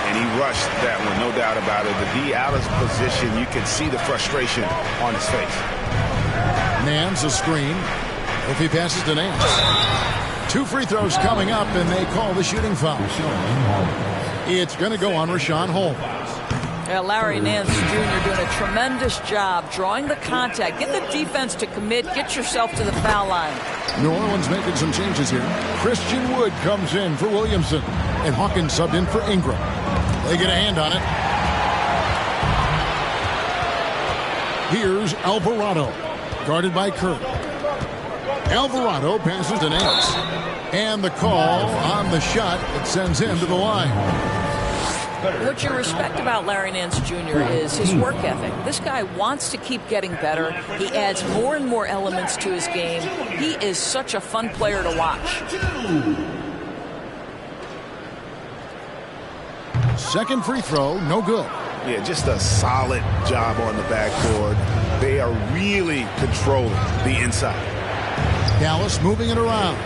[SPEAKER 7] And he rushed that one, no doubt about it. The D out of position, you can see the frustration on his face.
[SPEAKER 1] Nance a screen. If he passes to Nance. 2 free throws coming up, and they call the shooting foul. It's going to go on Rashawn Holmes.
[SPEAKER 3] Yeah, Larry Nance Jr. doing a tremendous job drawing the contact. Get the defense to commit. Get yourself to the foul line.
[SPEAKER 1] New Orleans making some changes here. Christian Wood comes in for Williamson, and Hawkins subbed in for Ingram. They get a hand on it. Here's Alvarado, guarded by Curry. Alvarado passes to Nance. And the call on the shot that sends him to the line.
[SPEAKER 3] What you respect about Larry Nance Jr. is his work ethic. This guy wants to keep getting better. He adds more and more elements to his game. He is such a fun player to watch.
[SPEAKER 1] Second free throw, no good.
[SPEAKER 7] Yeah, just a solid job on the backboard. They are really controlling the inside.
[SPEAKER 1] Dallas moving it around.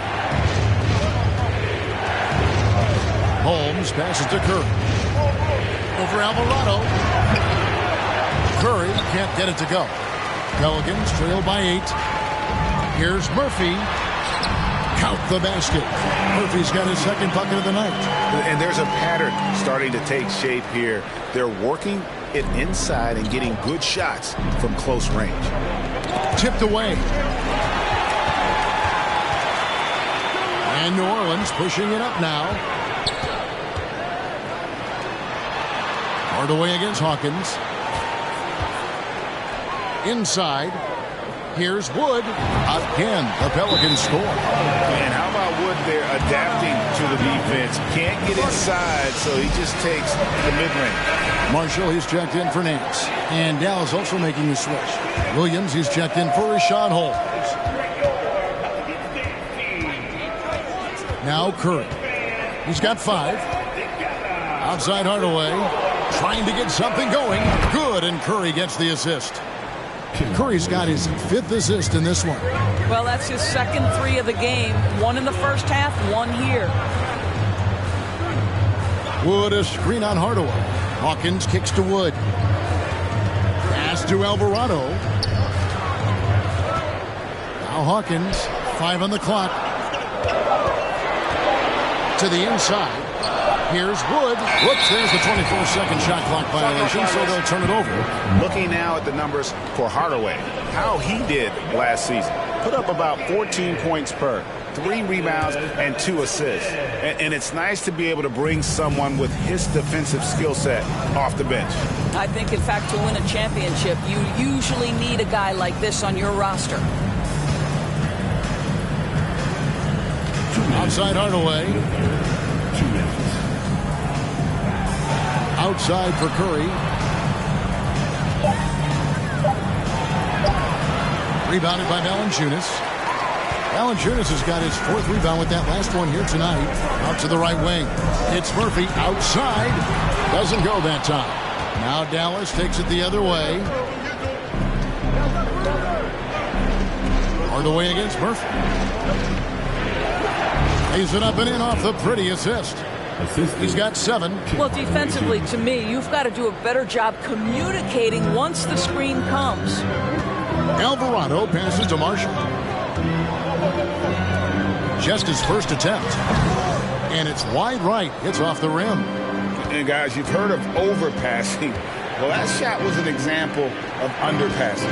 [SPEAKER 1] Holmes passes to Curry. Over Alvarado. Curry can't get it to go. Pelicans trail by 8. Here's Murphy. Count the basket. Murphy's got his second bucket of the night.
[SPEAKER 7] And there's a pattern starting to take shape here. They're working it inside and getting good shots from close range.
[SPEAKER 1] Tipped away. And New Orleans pushing it up now. Hardaway against Hawkins. Inside. Here's Wood. Again, the Pelicans score.
[SPEAKER 7] And how about Wood there adapting to the defense? Can't get inside, so he just takes the mid-range.
[SPEAKER 1] Marshall, he's checked in for Nance. And Dallas also making the switch. Williams, he's checked in for Rashawn Holmes. Now Curry. He's got 5. Outside Hardaway. Trying to get something going. Good, and Curry gets the assist. Curry's got his 5th assist in this one.
[SPEAKER 3] Well, that's his second 3 of the game. 1 in the first half, 1 here.
[SPEAKER 1] Wood a screen on Hardaway. Hawkins kicks to Wood. Pass to Alvarado. Now Hawkins, 5 on the clock. To the inside. Here's Wood. Whoops, there's the 24-second shot clock violation, so they'll turn it over.
[SPEAKER 7] Looking now at the numbers for Hardaway, how he did last season. Put up about 14 points per.
[SPEAKER 4] 3 rebounds, and 2 assists. And it's nice to be able to bring someone with his defensive skill set off the bench.
[SPEAKER 3] I think, in fact, to win a championship, you usually need a guy like this on your roster.
[SPEAKER 1] Outside Hardaway. Outside for Curry. Rebounded by Valanciunas. Valanciunas has got his 4th rebound with that last one here tonight. Out to the right wing. It's Murphy outside. Doesn't go that time. Now Dallas takes it the other way. Hardaway against Murphy. Lays it up and in off the pretty assist. He's got 7.
[SPEAKER 3] Well, defensively, to me, you've got to do a better job communicating once the screen comes.
[SPEAKER 1] Alvarado passes to Marshall. Just his first attempt. And it's wide right. It's off the rim.
[SPEAKER 7] And guys, you've heard of overpassing. Well, that shot was an example of underpassing.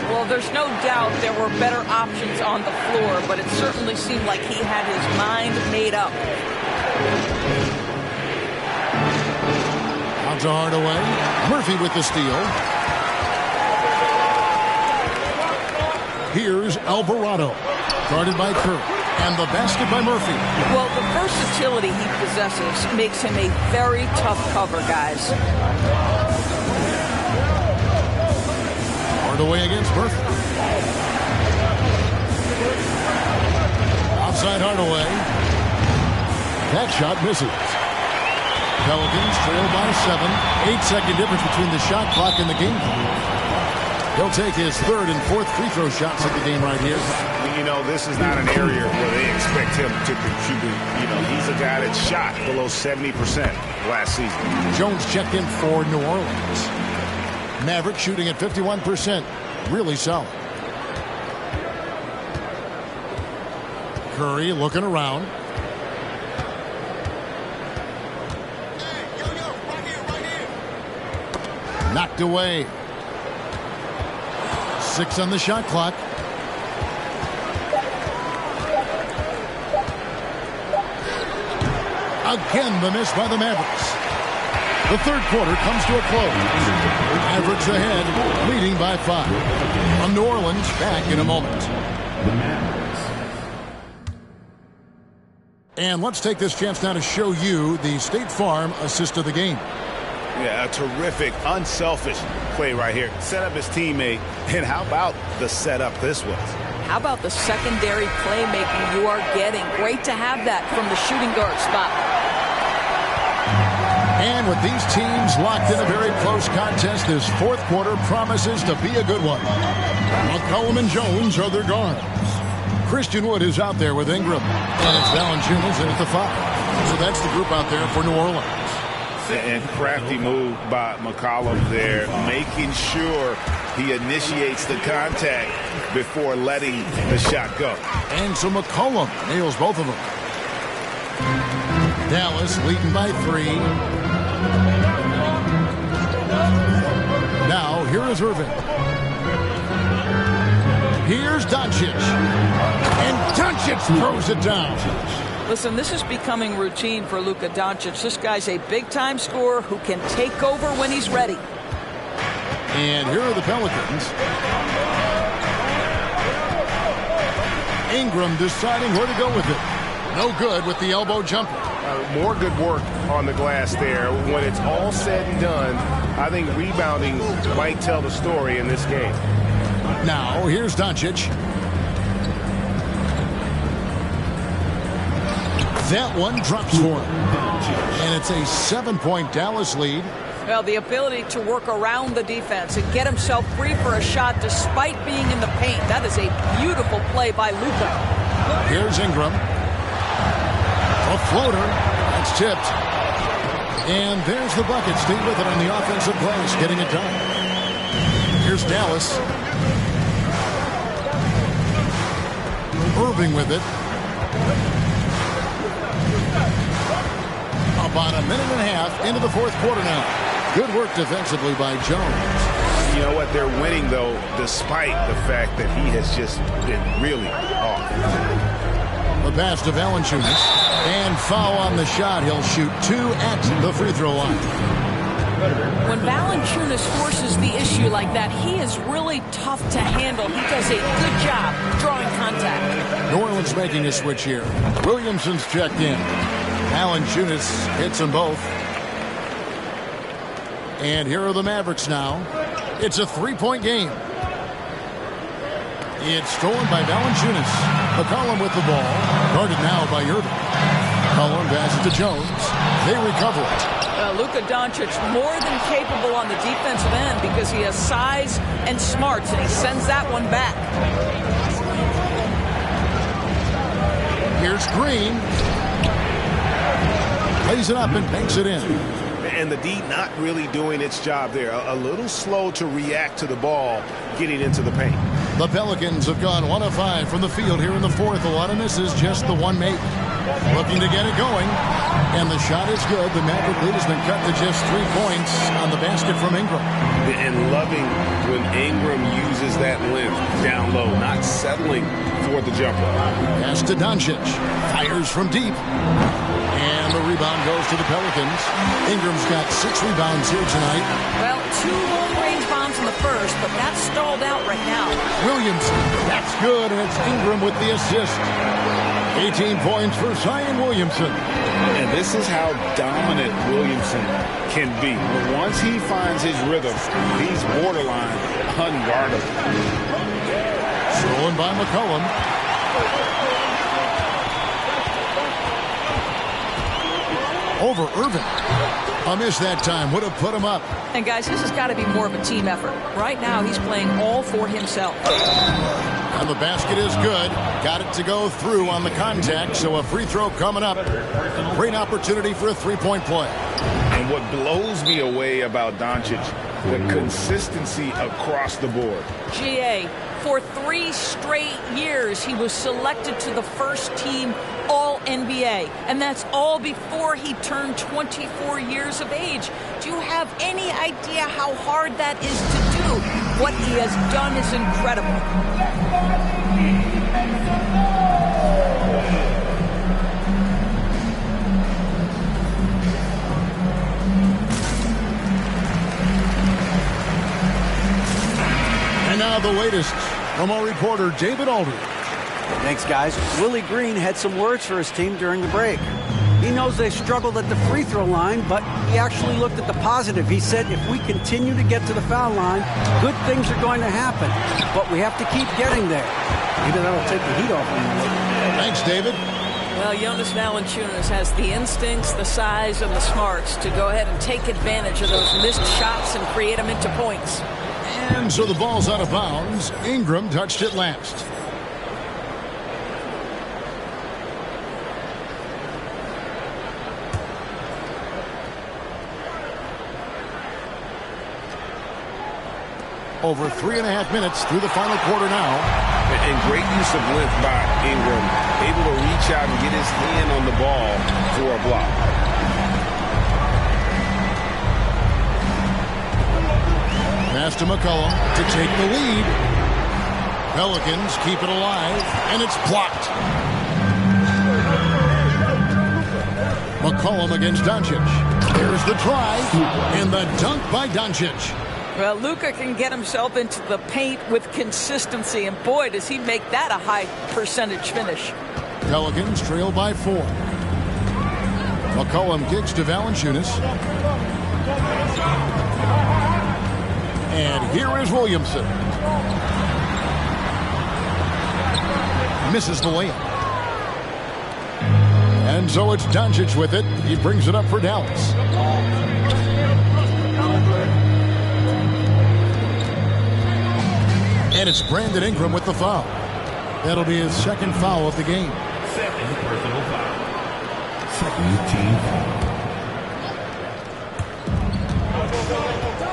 [SPEAKER 3] Well, there's no doubt there were better options on the floor, but it certainly seemed like he had his mind made up.
[SPEAKER 1] Out to Hardaway. Murphy with the steal. Here's Alvarado. Guarded by Kerr. And the basket by Murphy.
[SPEAKER 3] Well, the versatility he possesses makes him a very tough cover, guys.
[SPEAKER 1] Hardaway against Murphy. Outside Hardaway. That shot misses. Pelicans trail by 7. 8-second difference between the shot clock and the game clock. He'll take his 3rd and 4th free throw shots at the game right here.
[SPEAKER 4] You know, this is not an area where they expect him to contribute. You know, he's a guy that shot below 70% last season.
[SPEAKER 1] Jones checked in for New Orleans. Maverick shooting at 51%. Really solid. Curry looking around. Knocked away. 6 on the shot clock. Again, the miss by the Mavericks. The 3rd quarter comes to a close. Mavericks ahead, leading by 5. On New Orleans, back in a moment. And let's take this chance now to show you the State Farm assist of the game.
[SPEAKER 4] Yeah, a terrific, unselfish play right here. Set up his teammate, and how about the setup this was?
[SPEAKER 3] How about the secondary playmaking you are getting? Great to have that from the shooting guard spot.
[SPEAKER 1] And with these teams locked in a very close contest, this 4th quarter promises to be a good one. McCollum and Jones are their guards. Christian Wood is out there with Ingram. And it's Valanciunas in at the 5. So that's the group out there for New Orleans.
[SPEAKER 7] And crafty move by McCollum there, making sure he initiates the contact before letting the shot go.
[SPEAKER 1] And so McCollum nails both of them. Dallas leading by 3. Now, here is Irving. Here's Doncic. And Doncic throws it down.
[SPEAKER 3] Listen, this is becoming routine for Luka Doncic. This guy's a big-time scorer who can take over when he's ready.
[SPEAKER 1] And here are the Pelicans. Ingram deciding where to go with it. No good with the elbow jumper.
[SPEAKER 2] More good work on the glass there. When it's all said and done, I think rebounding might tell the story in this game.
[SPEAKER 1] Now, here's Doncic. That one drops for him. And it's a 7-point Dallas lead.
[SPEAKER 3] Well, the ability to work around the defense and get himself free for a shot despite being in the paint. That is a beautiful play by Luka.
[SPEAKER 1] Here's Ingram. A floater. That's tipped. And there's the bucket. Stay with it on the offensive glass, getting it done. Here's Dallas. Irving with it. About a minute and a half into the 4th quarter now. Good work defensively by Jones.
[SPEAKER 4] You know what? They're winning, though, despite the fact that he has just been really off.
[SPEAKER 1] A pass to Valanciunas. And foul on the shot. He'll shoot 2 at the free throw line.
[SPEAKER 3] When Valanciunas forces the issue like that, he is really tough to handle. He does a good job drawing contact.
[SPEAKER 1] New Orleans making a switch here. Williamson's checked in. Valanciunas hits them both. And here are the Mavericks now. It's a 3-point game. It's stolen by Valanciunas. McCollum with the ball. Guarded now by Irving. McCollum passes to Jones. They recover it.
[SPEAKER 3] Luka Doncic more than capable on the defensive end because he has size and smarts, and he sends that one back.
[SPEAKER 1] Here's Green. Lays it up and banks it in.
[SPEAKER 7] And the D not really doing its job there. A little slow to react to the ball getting into the paint.
[SPEAKER 1] The Pelicans have gone 1 of 5 from the field here in the fourth. A lot of misses, just the one make. Looking to get it going. And the shot is good. The Maverick lead has been cut to just 3 points on the basket from Ingram.
[SPEAKER 2] And loving when Ingram uses that length down low, not settling for the jumper.
[SPEAKER 1] Pass to Doncic. Fires from deep. And the rebound goes to the Pelicans. Ingram's got 6 rebounds here tonight.
[SPEAKER 3] Well, 2 long-range bombs in the first, but that's stalled out right now.
[SPEAKER 1] Williamson, that's good, and it's Ingram with the assist. 18 points for Zion Williamson.
[SPEAKER 7] And this is how dominant Williamson can be. Once he finds his rhythm, he's borderline unguardable.
[SPEAKER 1] Stolen by McCollum. Over Irving. A miss that time. Would have put him up.
[SPEAKER 3] And guys, this has got to be more of a team effort. Right now, he's playing all for himself.
[SPEAKER 1] And the basket is good. Got it to go through on the contact, so a free throw coming up. Great opportunity for a 3-point play.
[SPEAKER 7] And what blows me away about Doncic, the consistency across the board.
[SPEAKER 3] GA, for 3 straight years, he was selected to the first team All-NBA. And that's all before he turned 24 years of age. Do you have any idea how hard that is to do? What he has done is incredible.
[SPEAKER 1] And now the latest from our reporter, David Aldridge.
[SPEAKER 6] Thanks, guys. Willie Green had some words for his team during the break. He knows they struggled at the free throw line, but he actually looked at the positive. He said, if we continue to get to the foul line, good things are going to happen. But we have to keep getting there. Maybe that'll take the heat off him a little.
[SPEAKER 1] Thanks, David.
[SPEAKER 3] Well, Jonas Valanciunas has the instincts, the size, and the smarts to go ahead and take advantage of those missed shots and create them into points.
[SPEAKER 1] And so the ball's out of bounds. Ingram touched it last. Over 3.5 minutes through the final quarter now.
[SPEAKER 2] And great use of length by Ingram. Able to reach out and get his hand on the ball for a block.
[SPEAKER 1] Pass to McCollum to take the lead. Pelicans keep it alive, and it's blocked. McCollum against Doncic. Here's the drive, and the dunk by Doncic.
[SPEAKER 3] Well, Luka can get himself into the paint with consistency, and boy, does he make that a high percentage finish.
[SPEAKER 1] Pelicans trail by 4. McCollum kicks to Valanciunas. And here is Williamson. Misses the layup. And so it's Doncic with it. He brings it up for Dallas. And it's Brandon Ingram with the foul. That'll be his second foul of the game.
[SPEAKER 13] Second personal foul. Second team foul.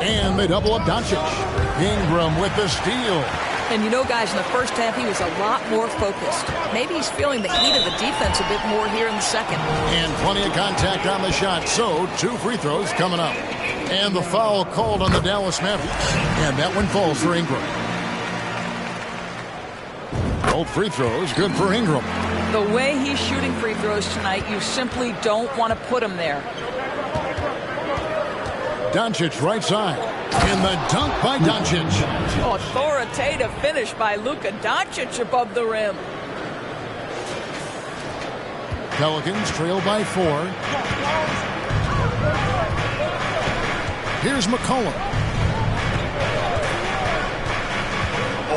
[SPEAKER 1] And they double up Doncic. Ingram with the steal.
[SPEAKER 3] And you know, guys, in the first half, he was a lot more focused. Maybe he's feeling the heat of the defense a bit more here in the second.
[SPEAKER 1] And plenty of contact on the shot. So 2 free throws coming up. And the foul called on the Dallas Mavericks. And that one falls for Ingram. Both free throws good for Ingram.
[SPEAKER 3] The way he's shooting free throws tonight, you simply don't want to put him there.
[SPEAKER 1] Doncic right side. And the dunk by Doncic.
[SPEAKER 3] Authoritative finish by Luka Doncic above the rim.
[SPEAKER 1] Pelicans trail by 4. Here's McCollum.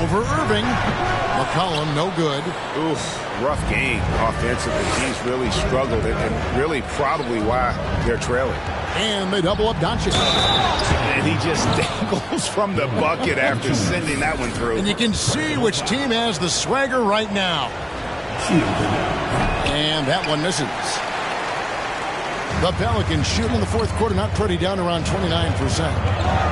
[SPEAKER 1] Over Irving. McCollum no good.
[SPEAKER 7] Oof, rough game offensively. He's really struggled and really probably why they're trailing.
[SPEAKER 1] And they double up Doncic.
[SPEAKER 7] And he just dangles from the bucket after sending that one through.
[SPEAKER 1] And you can see which team has the swagger right now. And that one misses. The Pelicans shoot in the fourth quarter, not pretty, down around 29%.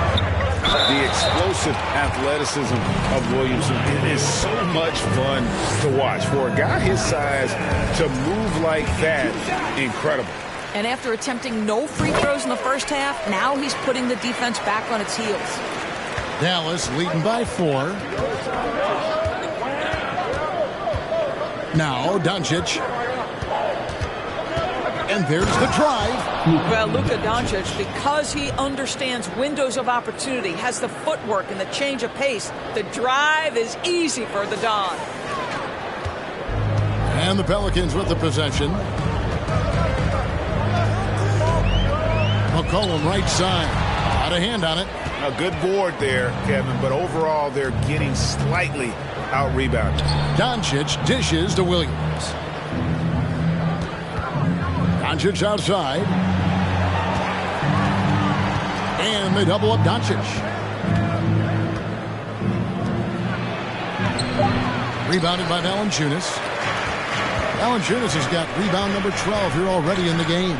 [SPEAKER 7] The explosive athleticism of Williamson, it is so much fun to watch. For a guy his size to move like that, incredible.
[SPEAKER 3] And after attempting no free throws in the first half, now he's putting the defense back on its heels.
[SPEAKER 1] Dallas leading by 4. Now Doncic. And there's the drive.
[SPEAKER 3] Well, Luka Doncic, because he understands windows of opportunity, has the footwork and the change of pace, the drive is easy for the Don.
[SPEAKER 1] And the Pelicans with the possession. McCollum right side. Out of hand on it.
[SPEAKER 7] A good board there, Kevin, but overall they're getting slightly out-rebounded.
[SPEAKER 1] Doncic dishes to Williams. Doncic outside. And they double up Doncic. Rebounded by Valanciunas. Valanciunas has got rebound number 12 here already in the game.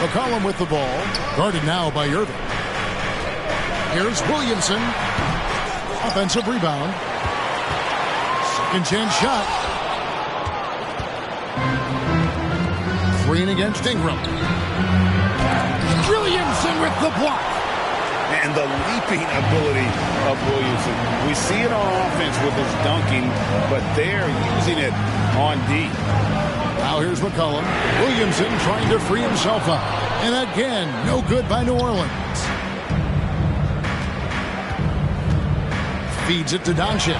[SPEAKER 1] McCollum with the ball. Guarded now by Irving. Here's Williamson. Offensive rebound. Second chance shot. 3 against Ingram. Williamson with the block.
[SPEAKER 7] And the leaping ability of Williamson. We see it on offense with his dunking, but they're using it on D.
[SPEAKER 1] Now here's McCollum. Williamson trying to free himself up. And again, no good by New Orleans. Feeds it to Doncic.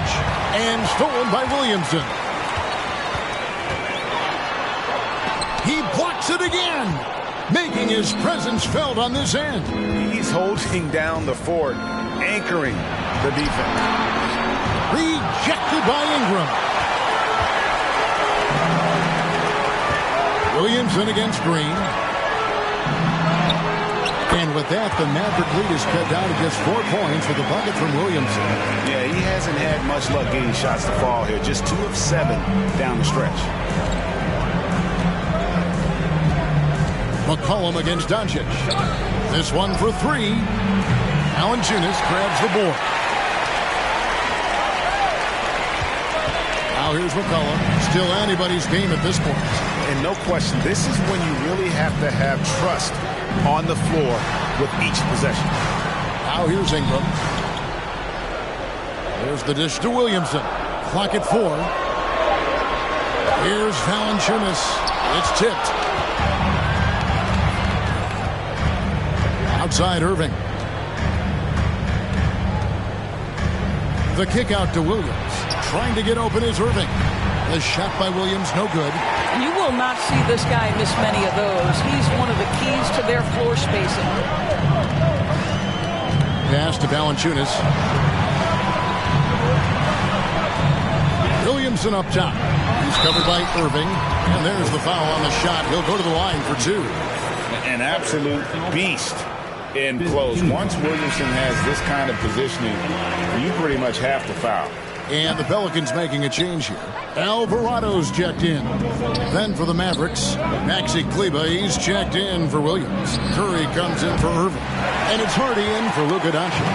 [SPEAKER 1] And stolen by Williamson. He blocks it again, making his presence felt on this end.
[SPEAKER 7] He's holding down the fort, anchoring the defense.
[SPEAKER 1] Rejected by Ingram. Williamson against Green. And with that, the Maverick lead is cut down to just 4 points with a bucket from Williamson.
[SPEAKER 7] Yeah, he hasn't had much luck getting shots to fall here. Just 2 of 7 down the stretch.
[SPEAKER 1] McCollum against Doncic. This one for 3. Valanciunas grabs the board. Now here's McCollum. Still anybody's game at this point.
[SPEAKER 7] And no question, this is when you really have to have trust on the floor with each possession.
[SPEAKER 1] Now here's Ingram. There's the dish to Williamson. Clock at 4. Here's Valanciunas. It's tipped. Outside Irving. The kick out to Williams. Trying to get open is Irving. The shot by Williams, no good.
[SPEAKER 3] You will not see this guy miss many of those. He's one of the keys to their floor spacing.
[SPEAKER 1] Pass to Valanciunas. Williamson up top. He's covered by Irving. And there's the foul on the shot. He'll go to the line for 2.
[SPEAKER 7] An absolute beast in close. Once Williamson has this kind of positioning, you pretty much have to foul.
[SPEAKER 1] And the Pelicans making a change here. Alvarado's checked in. Then for the Mavericks, Maxi Kleber, he's checked in for Williams. Curry comes in for Irving. And it's Hardy in for Luka Doncic.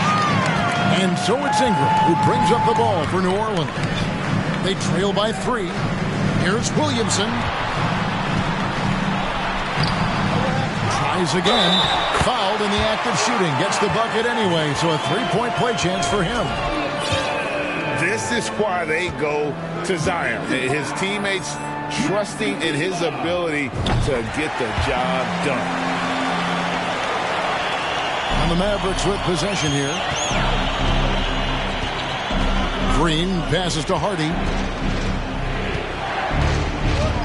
[SPEAKER 1] And so it's Ingram who brings up the ball for New Orleans. They trail by 3. Here's Williamson. Tries again. Fouled in the act of shooting. Gets the bucket anyway, so a 3-point play chance for him.
[SPEAKER 7] This is why they go to Zion. His teammates trusting in his ability to get the job done.
[SPEAKER 1] And the Mavericks with possession here. Green passes to Hardy.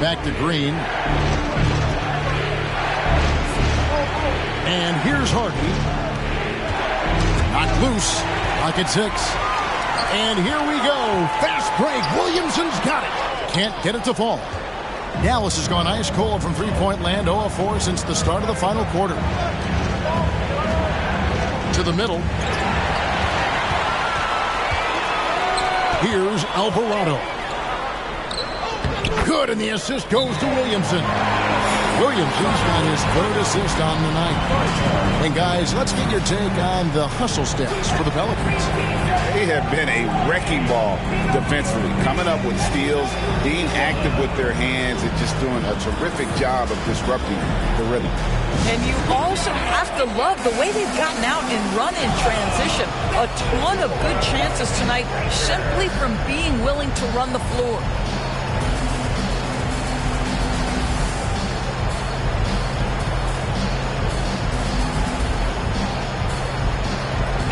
[SPEAKER 1] Back to Green. And here's Hardy. Knocked loose. Pocket 6. And here we go. Fast break. Williamson's got it. Can't get it to fall. Dallas has gone ice cold from three-point land, 0 of 4 since the start of the final quarter. To the middle. Here's Alvarado. Good, and the assist goes to Williamson. Williamson's got his third assist on the night. And guys, let's get your take on the hustle stats for the Pelicans.
[SPEAKER 7] They have been a wrecking ball defensively, coming up with steals, being active with their hands, and just doing a terrific job of disrupting the rhythm.
[SPEAKER 3] And you also have to love the way they've gotten out and run in transition. A ton of good chances tonight simply from being willing to run the floor.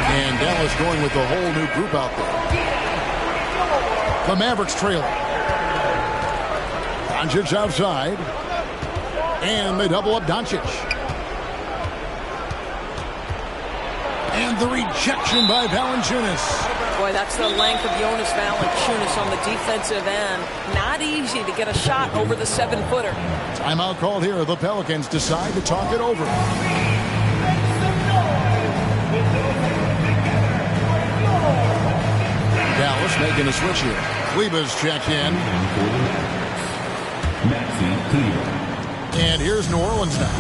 [SPEAKER 1] And Dallas going with the whole new group out there. The Mavericks trailing. Doncic outside. And they double up Doncic. And the rejection by Valanciunas.
[SPEAKER 3] Boy, that's the length of Jonas Valanciunas on the defensive end. Not easy to get a shot over the 7-footer.
[SPEAKER 1] Timeout called here. The Pelicans decide to talk it over. Dallas making a switch here. Kleber's check in. And here's New Orleans now.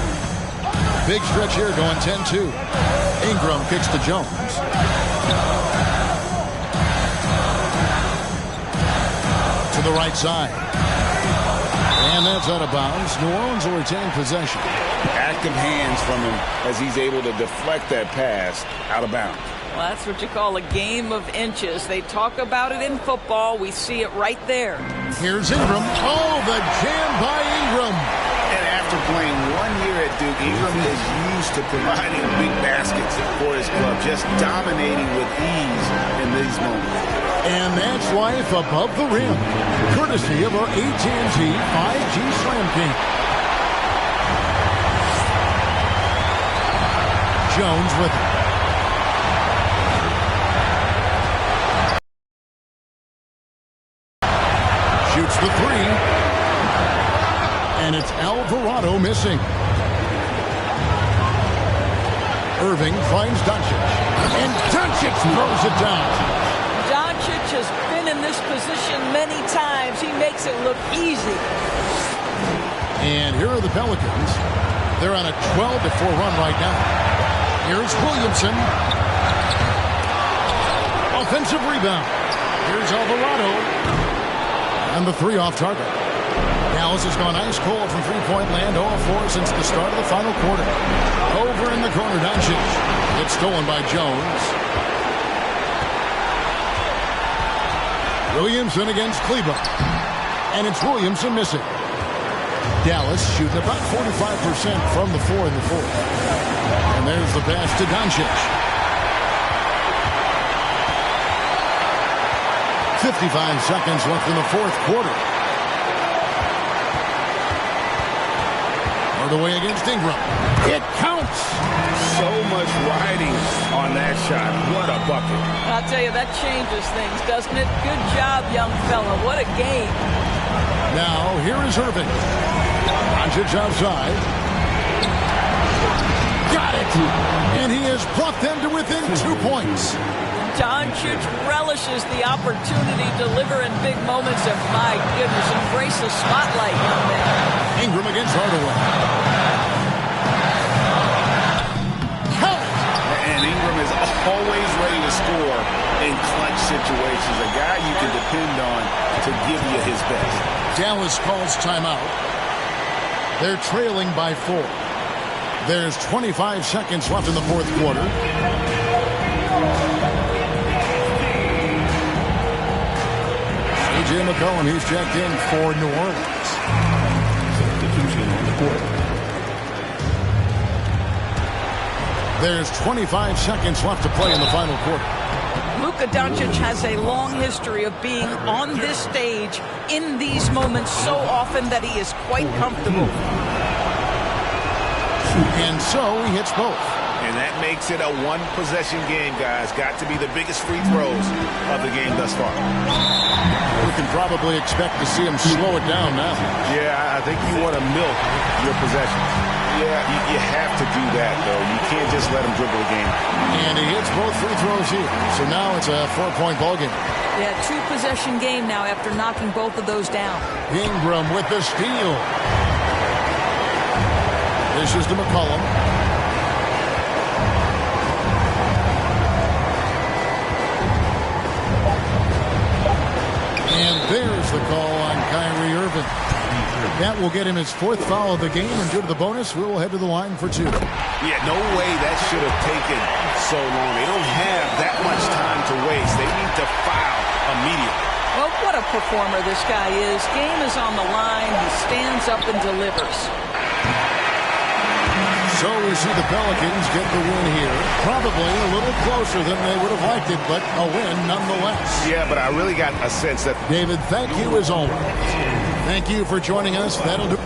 [SPEAKER 1] Big stretch here going 10-2. Ingram kicks to Jones. To the right side. And that's out of bounds. New Orleans will retain possession.
[SPEAKER 7] Active hands from him as he's able to deflect that pass out of bounds.
[SPEAKER 3] Well, that's what you call a game of inches. They talk about it in football. We see it right there.
[SPEAKER 1] Here's Ingram. Oh, the jam by Ingram.
[SPEAKER 7] And after playing 1 year at Duke, Ingram is used to providing big baskets for his club, just dominating with ease in these moments.
[SPEAKER 1] And that's life above the rim, courtesy of our AT&T 5G Slam King. Jones with it. Shoots the three. And it's Alvarado missing. Irving finds Doncic. And Doncic throws it down.
[SPEAKER 3] Doncic has been in this position many times. He makes it look easy.
[SPEAKER 1] And here are the Pelicans. They're on a 12-4 run right now. Here's Williamson. Offensive rebound. Here's Alvarado. And the three off target. Dallas has gone ice cold from three-point land, 0 of 4 since the start of the final quarter. Over in the corner, Doncic. It's stolen by Jones. Williamson against Kleber. And it's Williamson missing. Dallas shooting about 45% from the floor in the fourth. And there's the pass to Doncic. 55 seconds left in the fourth quarter. All the way against Ingram. It counts.
[SPEAKER 7] So much riding on that shot. What a bucket.
[SPEAKER 3] I'll tell you, that changes things, doesn't it? Good job, young fella. What a game.
[SPEAKER 1] Now, here is Irving. Doncic outside. Got it. And he has brought them to within 2 points.
[SPEAKER 3] Doncic relishes the opportunity to deliver in big moments, and my goodness, embrace the spotlight, young man.
[SPEAKER 1] Ingram against Hardaway.
[SPEAKER 7] And Ingram is always ready to score in clutch situations. A guy you can depend on to give you his best.
[SPEAKER 1] Dallas calls timeout. They're trailing by 4. There's 25 seconds left in the fourth quarter. McCollum. He's checked in for New Orleans.
[SPEAKER 13] Substitution on the court.
[SPEAKER 1] There's 25 seconds left to play in the final quarter.
[SPEAKER 3] Luka Doncic has a long history of being on this stage in these moments so often that he is quite comfortable.
[SPEAKER 1] And so he hits both.
[SPEAKER 7] And that makes it a one-possession game, guys. Got to be the biggest free throws of the game thus far.
[SPEAKER 1] We can probably expect to see him slow it down now.
[SPEAKER 7] Yeah, I think you want to milk your possessions. Yeah, you have to do that, though. You can't just let him dribble the game.
[SPEAKER 1] And he hits both free throws here. So now it's a 4-point ball game.
[SPEAKER 3] Yeah, 2-possession game now after knocking both of those down.
[SPEAKER 1] Ingram with the steal. This is to McCollum. And there's the call on Kyrie Irving. That will get him his 4th foul of the game, and due to the bonus, we will head to the line for 2.
[SPEAKER 7] Yeah, no way that should have taken so long. They don't have that much time to waste. They need to foul immediately.
[SPEAKER 3] Well, what a performer this guy is. Game is on the line. He stands up and delivers.
[SPEAKER 1] So we see the Pelicans get the win here. Probably a little closer than they would have liked it, but a win nonetheless.
[SPEAKER 7] Yeah, but I really got a sense that...
[SPEAKER 1] David, thank you as always. Thank you for joining us. That'll do